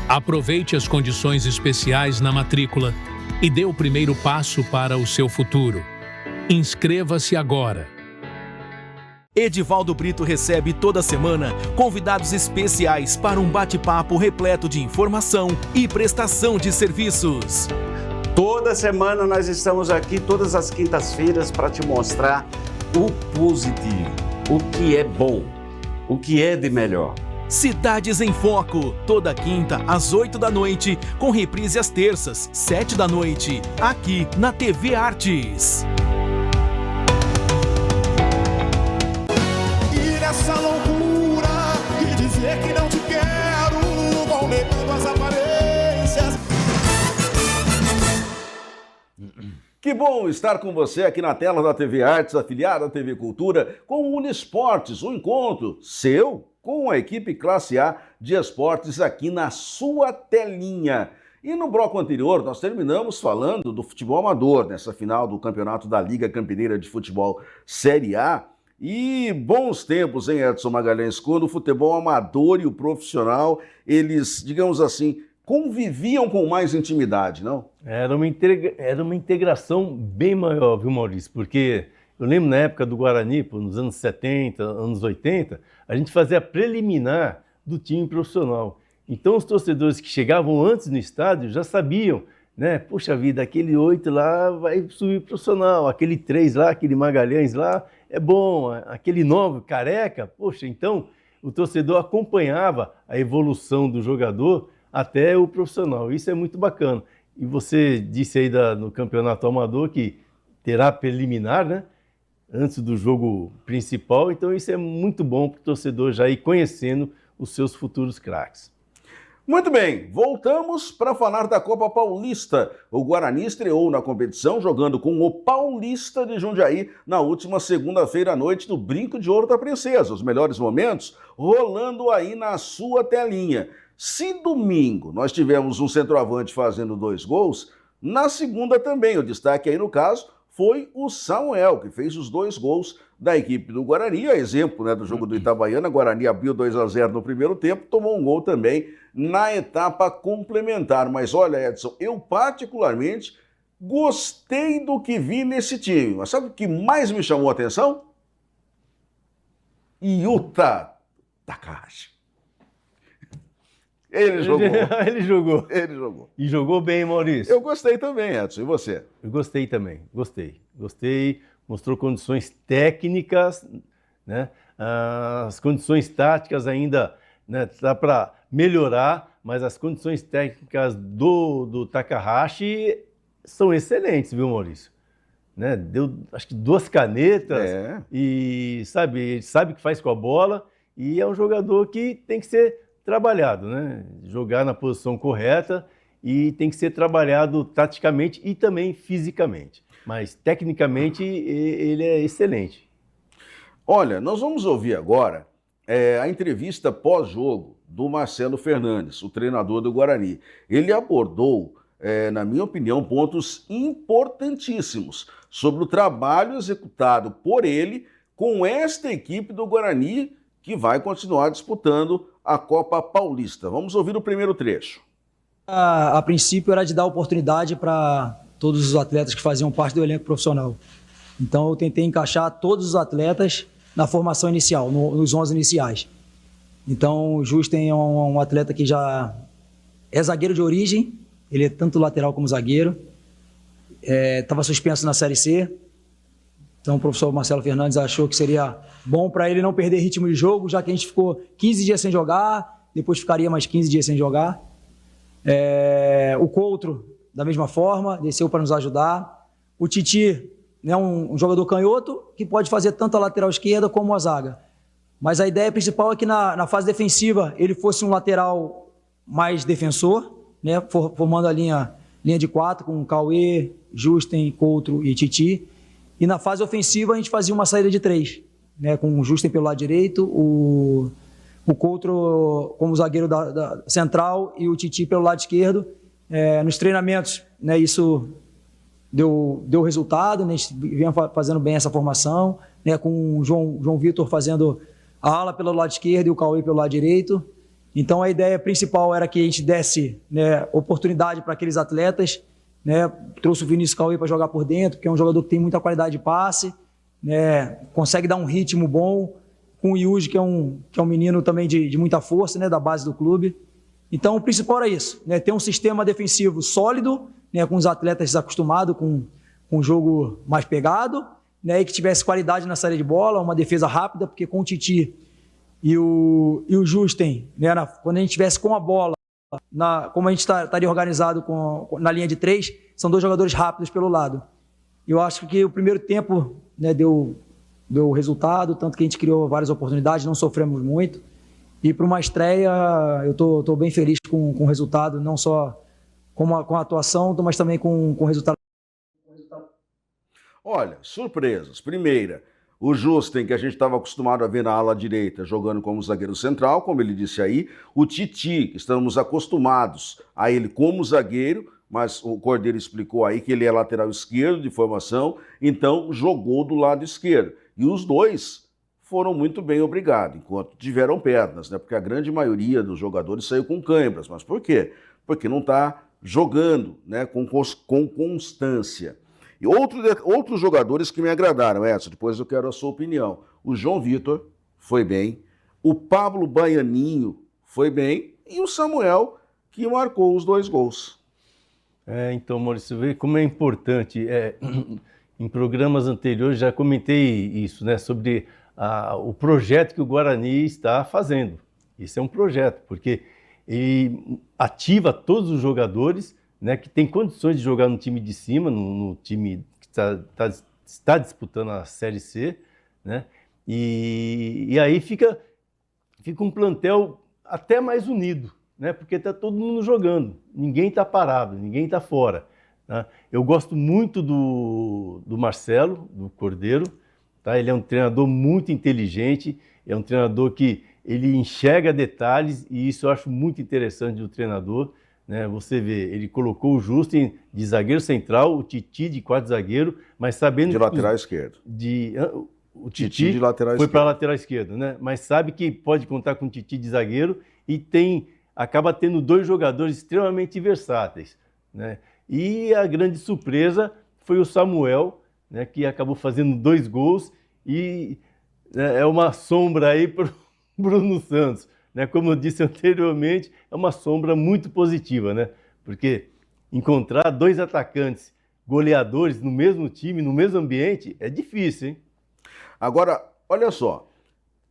Aproveite as condições especiais na matrícula e dê o primeiro passo para o seu futuro. Inscreva-se agora. Edivaldo Brito recebe toda semana convidados especiais para um bate-papo repleto de informação e prestação de serviços. Toda semana nós estamos aqui, todas as quintas-feiras, para te mostrar o positivo, o que é bom, o que é de melhor. Cidades em Foco, toda quinta às 8 da noite, com reprise às terças, 7 da noite, aqui na TV Artes. Essa loucura de dizer que não te quero, vão negando as aparências. Que bom estar com você aqui na tela da TV Artes, afiliada à TV Cultura, com o Uniesportes, um encontro seu com a equipe Classe A de esportes aqui na sua telinha. E no bloco anterior, nós terminamos falando do futebol amador, nessa final do campeonato da Liga Campineira de Futebol Série A. E bons tempos, hein, Edson Magalhães, quando o futebol amador e o profissional, eles, digamos assim, conviviam com mais intimidade, não? Era uma integração bem maior, viu, Maurício? Porque eu lembro na época do Guarani, nos anos 70, anos 80, a gente fazia a preliminar do time profissional. Então os torcedores que chegavam antes no estádio já sabiam, né? Poxa vida, aquele 8 lá vai subir profissional, aquele 3 lá, aquele Magalhães lá, é bom, aquele 9, Careca, poxa, então o torcedor acompanhava a evolução do jogador até o profissional, isso é muito bacana. E você disse aí no campeonato amador que terá preliminar, né, antes do jogo principal, então isso é muito bom para o torcedor já ir conhecendo os seus futuros craques. Muito bem, voltamos para falar da Copa Paulista. O Guarani estreou na competição jogando com o Paulista de Jundiaí na última segunda-feira à noite no Brinco de Ouro da Princesa. Os melhores momentos rolando aí na sua telinha. Se domingo nós tivemos um centroavante fazendo 2 gols, na segunda também. O destaque aí no caso foi o Samuel, que fez os 2 gols da equipe do Guarani. A exemplo, né, do jogo do Itabaiana, o Guarani abriu 2-0 no primeiro tempo, tomou um gol também na etapa complementar. Mas olha, Edson, eu particularmente gostei do que vi nesse time. Mas sabe o que mais me chamou a atenção? Yuta Takahashi. Ele jogou. Ele jogou. Ele jogou. E jogou bem, Maurício. Eu gostei também, Edson. E você? Eu gostei também. Gostei. Mostrou condições técnicas, né? As condições táticas ainda, né, dá para melhorar, mas as condições técnicas do Takahashi são excelentes, viu, Maurício? Né? Deu, acho que 2 canetas e sabe o que faz com a bola e é um jogador que tem que ser trabalhado, né? Jogar na posição correta e tem que ser trabalhado taticamente e também fisicamente. Mas tecnicamente ele é excelente. Olha, nós vamos ouvir agora a entrevista pós-jogo do Marcelo Fernandes, o treinador do Guarani. Ele abordou, na minha opinião, pontos importantíssimos sobre o trabalho executado por ele com esta equipe do Guarani, que vai continuar disputando a Copa Paulista. Vamos ouvir o primeiro trecho. A princípio era de dar oportunidade para todos os atletas que faziam parte do elenco profissional. Então eu tentei encaixar todos os atletas na formação inicial, nos 11 iniciais. Então o Justen é um atleta que já é zagueiro de origem, ele é tanto lateral como zagueiro, estava suspenso na Série C. Então o professor Marcelo Fernandes achou que seria bom para ele não perder ritmo de jogo, já que a gente ficou 15 dias sem jogar, depois ficaria mais 15 dias sem jogar. O Coutro, da mesma forma, desceu para nos ajudar. O Titi, né, um jogador canhoto que pode fazer tanto a lateral esquerda como a zaga. Mas a ideia principal é que na fase defensiva ele fosse um lateral mais defensor, né, formando a linha de 4 com Cauê, Justen, Coutro e Titi. E na fase ofensiva a gente fazia uma saída de 3, né, com o Justen pelo lado direito, o Coutro como zagueiro da central e o Titi pelo lado esquerdo. Nos treinamentos, né, isso deu resultado, né, a gente vinha fazendo bem essa formação, né, com o João Vitor fazendo a ala pelo lado esquerdo e o Cauê pelo lado direito. Então a ideia principal era que a gente desse, né, oportunidade para aqueles atletas, né, trouxe o Vinícius Cauê para jogar por dentro, que é um jogador que tem muita qualidade de passe, né, consegue dar um ritmo bom, com o Yuji, que é um menino também de muita força, né, da base do clube. Então o principal era isso, né, ter um sistema defensivo sólido, né, com os atletas acostumados com um jogo mais pegado, né, e que tivesse qualidade na saída de bola, uma defesa rápida, porque com o Titi e o Justen, né, quando a gente tivesse com a bola, como a gente estaria organizado na linha de 3, são 2 jogadores rápidos pelo lado. Eu acho que o primeiro tempo, né, deu resultado, tanto que a gente criou várias oportunidades, não sofremos muito. E para uma estreia, eu tô bem feliz com o resultado, não só com a atuação, mas também com o resultado. Olha, surpresas. Primeira, o Justen, que a gente estava acostumado a ver na ala direita, jogando como zagueiro central, como ele disse aí. O Titi, que estamos acostumados a ele como zagueiro, mas o Cordeiro explicou aí que ele é lateral esquerdo de formação, então jogou do lado esquerdo. E os dois foram muito bem, obrigado, enquanto tiveram pernas, né? Porque a grande maioria dos jogadores saiu com câimbras. Mas por quê? Porque não está jogando, né, com constância. E outros jogadores que me agradaram, Edson, depois eu quero a sua opinião. O João Vitor foi bem, o Pablo Baianinho foi bem e o Samuel, que marcou os 2 gols. Então, Maurício, vê como é importante. Em programas anteriores já comentei isso, né, sobre o projeto que o Guarani está fazendo. Isso é um projeto, porque ele ativa todos os jogadores, né, que tem condições de jogar no time de cima, no time que está disputando a Série C, né, e aí fica um plantel até mais unido, né, porque está todo mundo jogando, ninguém está parado, ninguém está fora. Tá? Eu gosto muito do Marcelo, do Cordeiro, tá? Ele é um treinador muito inteligente, é um treinador que ele enxerga detalhes e isso eu acho muito interessante do treinador. Né? Você vê, ele colocou o Justen de zagueiro central, o Titi de 4 zagueiro, mas sabendo... De lateral esquerdo. O Titi de lateral foi para a lateral esquerda, né? Mas sabe que pode contar com o Titi de zagueiro e acaba tendo 2 jogadores extremamente versáteis. Né? E a grande surpresa foi o Samuel, né, que acabou fazendo 2 gols e é uma sombra aí para o Bruno Santos. Né? Como eu disse anteriormente, é uma sombra muito positiva, né? Porque encontrar 2 atacantes goleadores no mesmo time, no mesmo ambiente, é difícil, hein? Agora, olha só,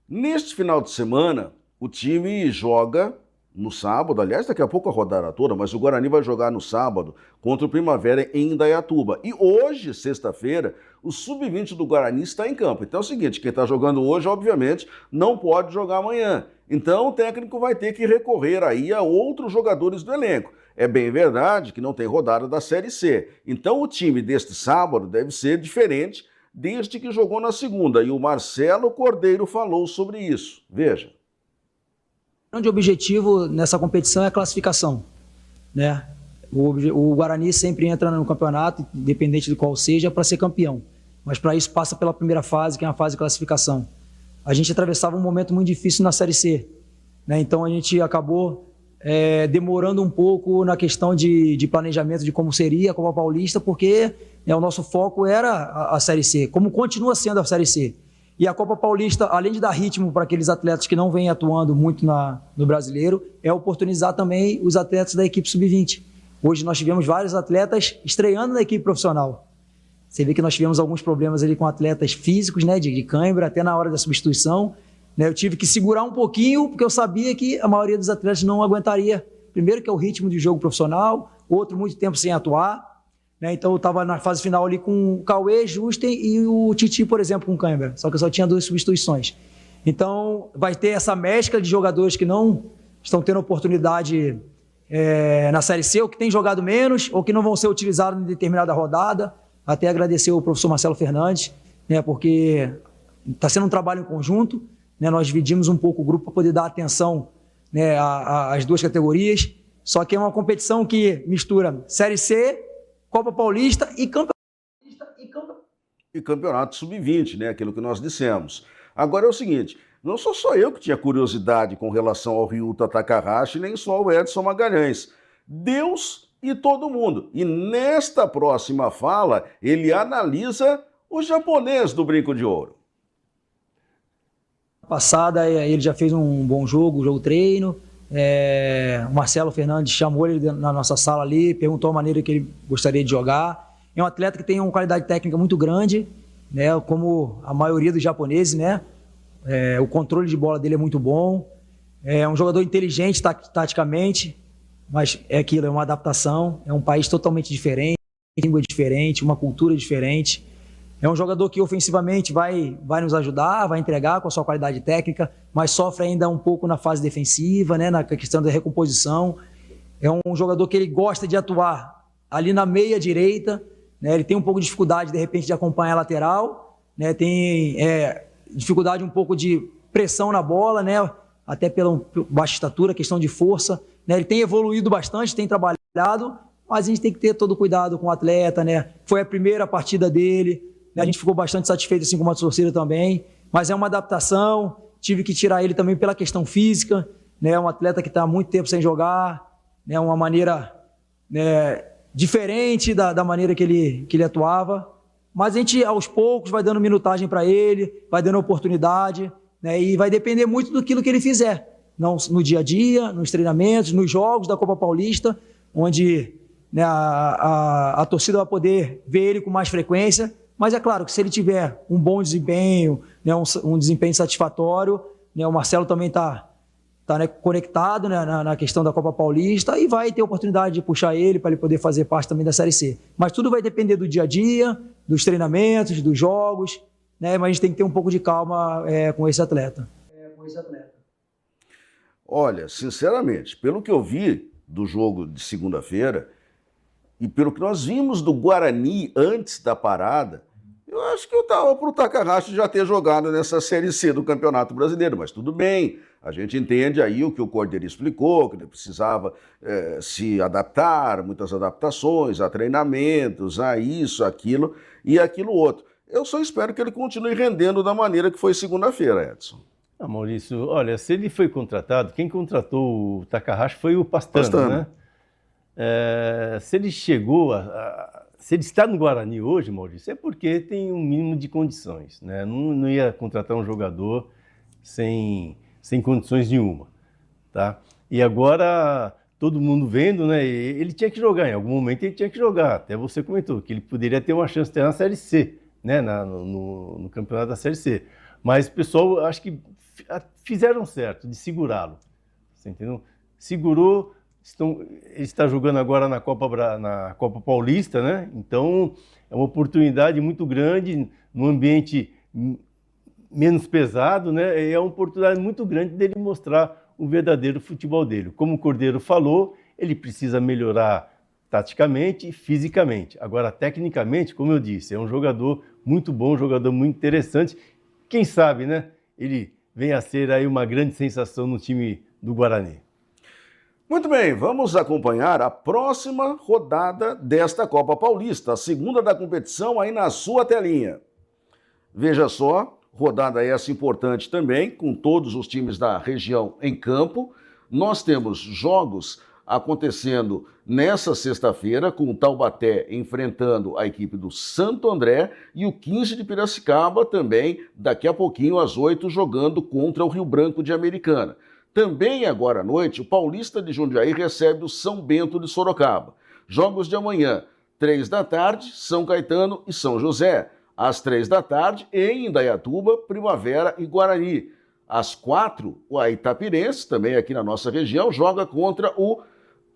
neste final de semana, o time joga no sábado, aliás, daqui a pouco a rodada toda, mas o Guarani vai jogar no sábado contra o Primavera em Indaiatuba. E hoje, sexta-feira, o Sub-20 do Guarani está em campo. Então é o seguinte, quem está jogando hoje, obviamente, não pode jogar amanhã. Então o técnico vai ter que recorrer aí a outros jogadores do elenco. É bem verdade que não tem rodada da Série C. Então o time deste sábado deve ser diferente desde que jogou na segunda. E o Marcelo Cordeiro falou sobre isso. Veja. O grande objetivo nessa competição é a classificação, né? O Guarani sempre entra no campeonato, independente de qual seja, para ser campeão. Mas para isso passa pela primeira fase, que é a fase de classificação. A gente atravessava um momento muito difícil na Série C, né? Então a gente acabou demorando um pouco na questão de planejamento de como seria a Copa Paulista, porque o nosso foco era a Série C, como continua sendo a Série C. E a Copa Paulista, além de dar ritmo para aqueles atletas que não vêm atuando muito no brasileiro, é oportunizar também os atletas da equipe sub-20. Hoje nós tivemos vários atletas estreando na equipe profissional. Você vê que nós tivemos alguns problemas ali com atletas físicos, né, de cãibra, até na hora da substituição. Né, eu tive que segurar um pouquinho, porque eu sabia que a maioria dos atletas não aguentaria. Primeiro que é o ritmo de jogo profissional, outro muito tempo sem atuar. Né, então eu estava na fase final ali com o Cauê, Justen e o Titi, por exemplo, com cãibra. Só que eu só tinha 2 substituições. Então vai ter essa mescla de jogadores que não estão tendo oportunidade na Série C, ou que têm jogado menos, ou que não vão ser utilizados em determinada rodada. Até agradecer ao professor Marcelo Fernandes, né, porque está sendo um trabalho em conjunto, né, nós dividimos um pouco o grupo para poder dar atenção, né, às 2 categorias, só que é uma competição que mistura Série C, Copa Paulista e Campeonato Sub-20, né, aquilo que nós dissemos. Agora é o seguinte, não sou só eu que tinha curiosidade com relação ao Ryuta Takahashi, nem só o Edson Magalhães. Deus e todo mundo. E nesta próxima fala, ele analisa o japonês do Brinco de Ouro. Passada, ele já fez um bom jogo treino. O Marcelo Fernandes chamou ele na nossa sala ali, perguntou a maneira que ele gostaria de jogar. É um atleta que tem uma qualidade técnica muito grande, né, como a maioria dos japoneses, né? O controle de bola dele é muito bom. É um jogador inteligente taticamente, mas é aquilo, é uma adaptação, é um país totalmente diferente, língua diferente, uma cultura diferente. É um jogador que ofensivamente vai nos ajudar, vai entregar com a sua qualidade técnica, mas sofre ainda um pouco na fase defensiva, né, na questão da recomposição. É um jogador que ele gosta de atuar ali na meia direita, né, ele tem um pouco de dificuldade, de repente, de acompanhar a lateral, né, tem dificuldade um pouco de pressão na bola, né, até pela baixa estatura, questão de força. Né, ele tem evoluído bastante, tem trabalhado, mas a gente tem que ter todo cuidado com o atleta, né? Foi a primeira partida dele, né? A gente ficou bastante satisfeito, assim como a torcida também, mas é uma adaptação, tive que tirar ele também pela questão física, né? Um atleta que está há muito tempo sem jogar, né? Uma maneira, né, diferente da maneira que ele atuava, mas a gente aos poucos vai dando minutagem para ele, vai dando oportunidade, né? E vai depender muito do que ele fizer. Não, no dia a dia, nos treinamentos, nos jogos da Copa Paulista, onde, né, a torcida vai poder ver ele com mais frequência, mas é claro que se ele tiver um bom desempenho, né, um desempenho satisfatório, né, o Marcelo também está né, conectado, né, na questão da Copa Paulista e vai ter oportunidade de puxar ele para ele poder fazer parte também da Série C. Mas tudo vai depender do dia a dia, dos treinamentos, dos jogos, né, mas a gente tem que ter um pouco de calma com esse atleta. Olha, sinceramente, pelo que eu vi do jogo de segunda-feira e pelo que nós vimos do Guarani antes da parada, eu acho que eu estava para o Takahashi já ter jogado nessa Série C do Campeonato Brasileiro, mas tudo bem, a gente entende aí o que o Cordeiro explicou, que ele precisava se adaptar, muitas adaptações, a treinamentos, a isso, aquilo e aquilo outro. Eu só espero que ele continue rendendo da maneira que foi segunda-feira, Edson. Maurício, olha, se ele foi contratado, quem contratou o Takahashi foi o Pastano, né? Se ele chegou se ele está no Guarani hoje, Maurício, é porque tem um mínimo de condições, né? Não ia contratar um jogador sem condições nenhuma, tá? E agora todo mundo vendo, né? Ele tinha que jogar, em algum momento ele tinha que jogar. Até você comentou que ele poderia ter uma chance de ter na Série C, né? No campeonato da Série C. Mas o pessoal, acho que fizeram certo de segurá-lo, você entendeu? Segurou, ele está jogando agora na Copa Paulista, né? Então é uma oportunidade muito grande, num ambiente menos pesado, né? É uma oportunidade muito grande dele mostrar o verdadeiro futebol dele. Como o Cordeiro falou, ele precisa melhorar taticamente e fisicamente. Agora, tecnicamente, como eu disse, é um jogador muito bom, um jogador muito interessante. Quem sabe, né? Ele venha a ser aí uma grande sensação no time do Guarani. Muito bem, vamos acompanhar a próxima rodada desta Copa Paulista, a segunda da competição aí na sua telinha. Veja só, rodada essa importante também, com todos os times da região em campo. Nós temos jogos acontecendo nessa sexta-feira, com o Taubaté enfrentando a equipe do Santo André e o 15 de Piracicaba também, daqui a pouquinho às 8, jogando contra o Rio Branco de Americana. Também agora à noite, o Paulista de Jundiaí recebe o São Bento de Sorocaba. Jogos de amanhã, 3 da tarde, São Caetano e São José. Às 3 da tarde, em Indaiatuba, Primavera e Guarani. Às 4, o Itapirense, também aqui na nossa região, joga contra o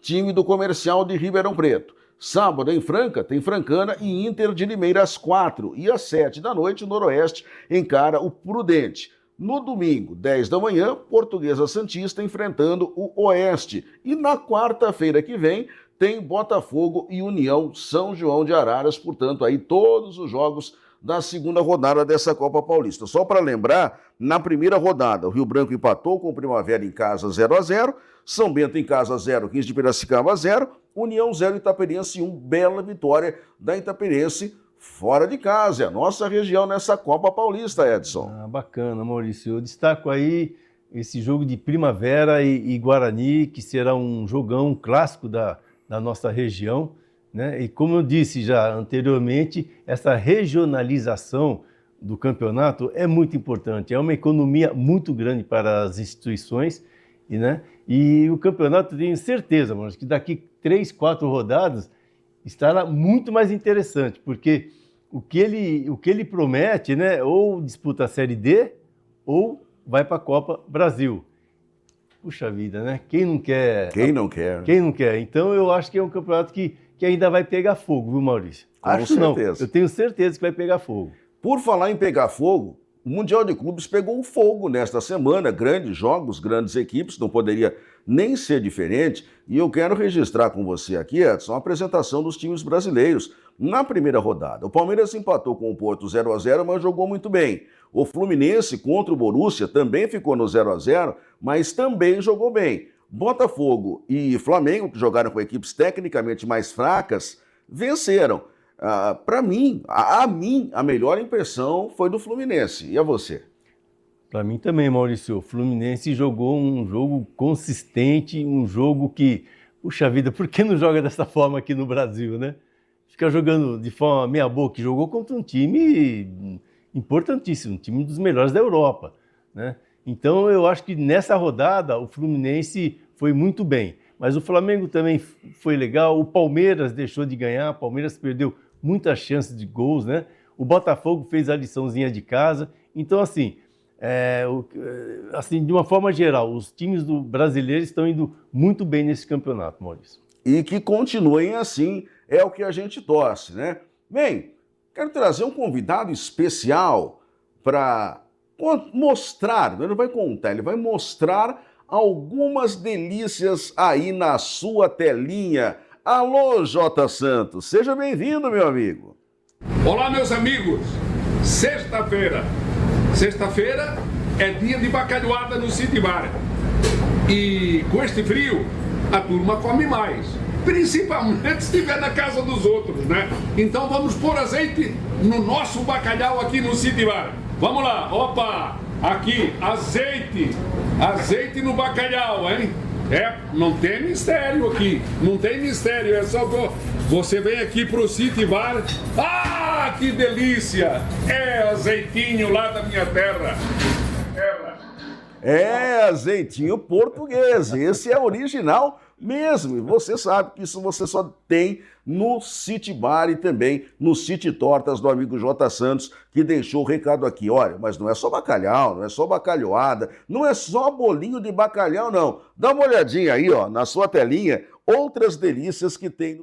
time do Comercial de Ribeirão Preto. Sábado, em Franca, tem Francana e Inter de Limeira às 4. E às 7 da noite, o Noroeste encara o Prudente. No domingo, 10 da manhã, Portuguesa Santista enfrentando o Oeste. E na quarta-feira que vem, tem Botafogo e União São João de Araras. Portanto, aí todos os jogos da segunda rodada dessa Copa Paulista. Só para lembrar, na primeira rodada, o Rio Branco empatou com o Primavera em casa 0-0, São Bento em casa 0, 15 de Piracicaba 0, União 0, Itaperense 1, bela vitória da Itaperense fora de casa, é a nossa região nessa Copa Paulista, Edson. Bacana, Maurício. Eu destaco aí esse jogo de Primavera e Guarani, que será um jogão, um clássico da nossa região, né? E como eu disse já anteriormente, essa regionalização do campeonato é muito importante, é uma economia muito grande para as instituições, né? E o campeonato, tenho certeza, Maurício, que daqui 3, 4 rodadas estará muito mais interessante, porque o que ele promete, né, ou disputa a Série D, ou vai para a Copa Brasil. Puxa vida, né? Quem não quer? Quem não quer? Quem não quer? Então eu acho que é um campeonato que ainda vai pegar fogo, viu, Maurício? Com certeza. Não, eu tenho certeza que vai pegar fogo. Por falar em pegar fogo, o Mundial de Clubes pegou fogo nesta semana, grandes jogos, grandes equipes, não poderia nem ser diferente, e eu quero registrar com você aqui, Edson, a apresentação dos times brasileiros na primeira rodada. O Palmeiras empatou com o Porto 0-0, mas jogou muito bem. O Fluminense contra o Borussia também ficou no 0-0, mas também jogou bem. Botafogo e Flamengo, que jogaram com equipes tecnicamente mais fracas, venceram. Para mim, a melhor impressão foi do Fluminense. E a você? Para mim também, Maurício. O Fluminense jogou um jogo consistente, um jogo que, puxa vida, por que não joga dessa forma aqui no Brasil, né? Fica jogando de forma meia boca, jogou contra um time importantíssimo, um time dos melhores da Europa, né? Então eu acho que nessa rodada o Fluminense foi muito bem, mas o Flamengo também foi legal, o Palmeiras deixou de ganhar, o Palmeiras perdeu muitas chances de gols, né? O Botafogo fez a liçãozinha de casa, então assim, de uma forma geral, os times brasileiros estão indo muito bem nesse campeonato, Maurício. E que continuem assim, é o que a gente torce, né? Bem, quero trazer um convidado especial para mostrar, ele não vai contar, ele vai mostrar algumas delícias aí na sua telinha. Alô, Jota Santos, seja bem-vindo, meu amigo. Olá, meus amigos. Sexta-feira é dia de bacalhoada no City Bar. E com este frio, a turma come mais. Principalmente se estiver na casa dos outros, né? Então vamos pôr azeite no nosso bacalhau aqui no City Bar. Vamos lá, opa! Aqui, azeite no bacalhau, hein? Não tem mistério aqui, não tem mistério, é só você vem aqui pro City Bar. Ah, que delícia! É azeitinho lá da minha terra. É azeitinho português, esse é original mesmo. E você sabe que isso você só tem no City Bar e também no City Tortas do amigo Jota Santos, que deixou o recado aqui. Olha, mas não é só bacalhau, não é só bacalhoada, não é só bolinho de bacalhau, não. Dá uma olhadinha aí, ó, na sua telinha, outras delícias que tem.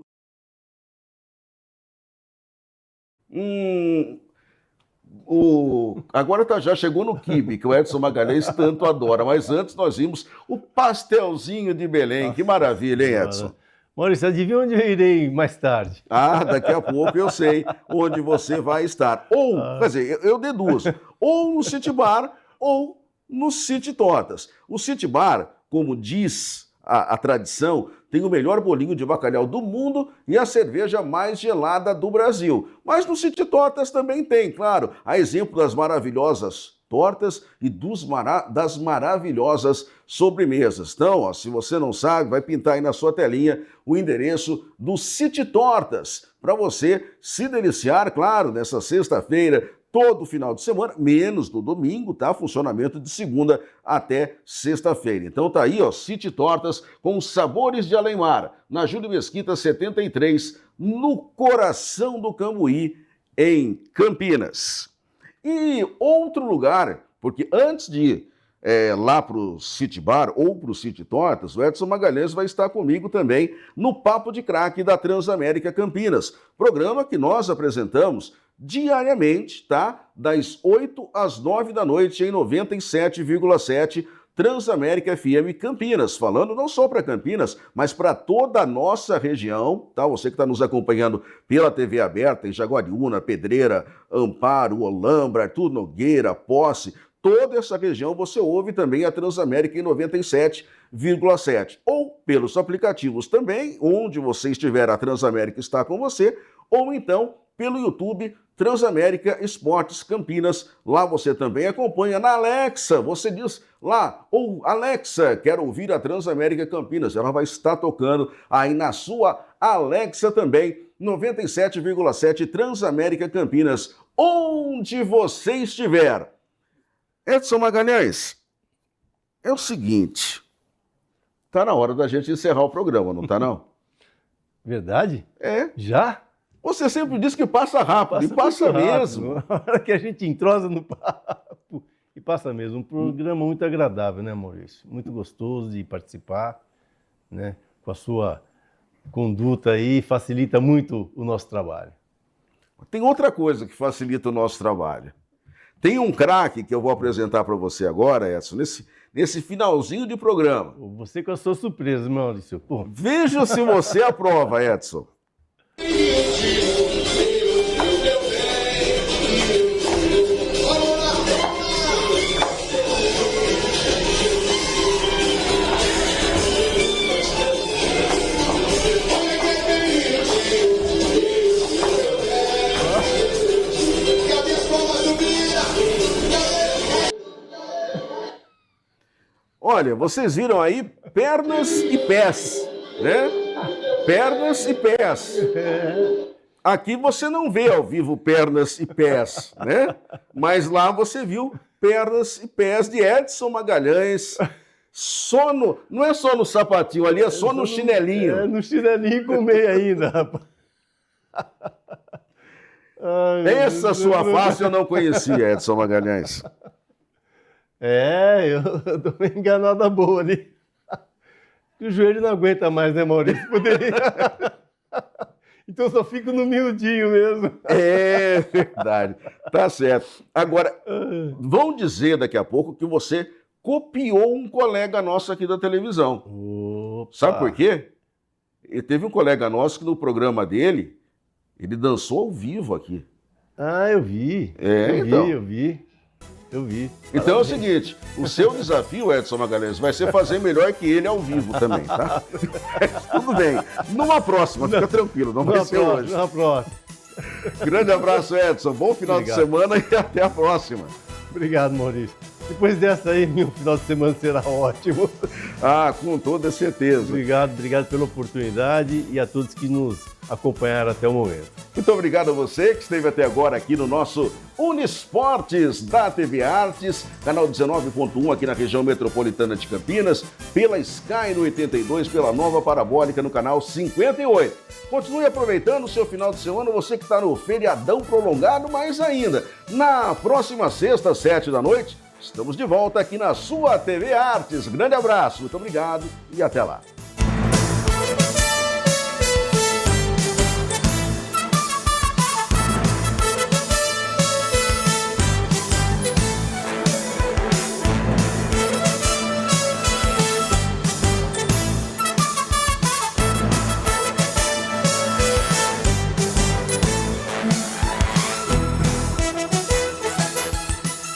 Agora já chegou no quibe, que o Edson Magalhães tanto adora, mas antes nós vimos o pastelzinho de Belém. Que maravilha, hein, Edson? Maurício, adivinha onde eu irei mais tarde? Ah, daqui a pouco eu sei onde você vai estar. Ou, quer dizer, eu deduzo, ou no City Bar ou no City Tortas. O City Bar, como diz a tradição, tem o melhor bolinho de bacalhau do mundo e a cerveja mais gelada do Brasil. Mas no City Tortas também tem, claro, a exemplo das maravilhosas tortas e das maravilhosas sobremesas. Então, ó, se você não sabe, vai pintar aí na sua telinha o endereço do City Tortas, para você se deliciar, claro, nessa sexta-feira, todo final de semana, menos no domingo, tá? Funcionamento de segunda até sexta-feira. Então tá aí, ó, City Tortas com sabores de Além-Mar, na Júlio Mesquita 73, no coração do Cambuí, em Campinas. E outro lugar, porque antes de ir lá para o City Bar ou para o City Tortas, o Edson Magalhães vai estar comigo também no Papo de Craque da Transamérica Campinas, programa que nós apresentamos diariamente, tá? Das 8 às 9 da noite em 97,7 Transamérica FM Campinas, falando não só para Campinas, mas para toda a nossa região, tá? Você que está nos acompanhando pela TV aberta em Jaguariúna, Pedreira, Amparo, Olambra, Artur Nogueira, Posse, toda essa região você ouve também a Transamérica em 97,7. Ou pelos aplicativos também, onde você estiver, a Transamérica está com você, ou então pelo YouTube Transamérica Esportes Campinas. Lá você também acompanha na Alexa. Você diz lá, ou Alexa, quero ouvir a Transamérica Campinas. Ela vai estar tocando aí na sua Alexa também, 97,7 Transamérica Campinas, onde você estiver. Edson Magalhães, é o seguinte, tá na hora da gente encerrar o programa, não tá não? Verdade? É. Já? Você sempre diz que passa rápido, e passa mesmo. Na hora que a gente entrosa no papo, e passa mesmo. Um programa muito agradável, né, Maurício? Muito gostoso de participar, né? Com a sua conduta aí, facilita muito o nosso trabalho. Tem outra coisa que facilita o nosso trabalho. Tem um craque que eu vou apresentar para você agora, Edson, nesse finalzinho de programa. Você com a sua surpresa, Maurício. Pô. Veja se você aprova, Edson. Olha, vocês viram aí pernas e pés, né? Pernas e pés. Aqui você não vê ao vivo pernas e pés, né? Mas lá você viu pernas e pés de Edson Magalhães. Só no, não é só no sapatinho ali, é só no chinelinho. É, no chinelinho com meia ainda, rapaz. Ai, essa sua face eu não conhecia, Edson Magalhães. É, eu tô meio enganada boa ali. O joelho não aguenta mais, né, Maurício? Poderia... Então eu só fico no miudinho mesmo. É verdade, tá certo. Agora, vão dizer daqui a pouco que você copiou um colega nosso aqui da televisão. Opa. Sabe por quê? E teve um colega nosso que no programa dele, ele dançou ao vivo aqui. Ah, eu vi. Eu vi. Então é o seguinte, o seu desafio, Edson Magalhães, vai ser fazer melhor que ele ao vivo também, tá? Tudo bem. Numa próxima, fica tranquilo, não vai ser hoje. Numa próxima. Grande abraço, Edson. Bom final de semana e até a próxima. Obrigado, Maurício. Depois dessa aí, meu final de semana será ótimo. Ah, com toda certeza. Obrigado pela oportunidade e a todos que nos acompanharam até o momento. Muito obrigado a você que esteve até agora aqui no nosso Uniesportes da TV Artes, canal 19.1 aqui na região metropolitana de Campinas, pela Sky no 82, pela Nova Parabólica no canal 58. Continue aproveitando o seu final de semana, você que está no feriadão prolongado, mais ainda. Na próxima sexta, às 7 da noite, estamos de volta aqui na sua TV Artes. Grande abraço, muito obrigado e até lá.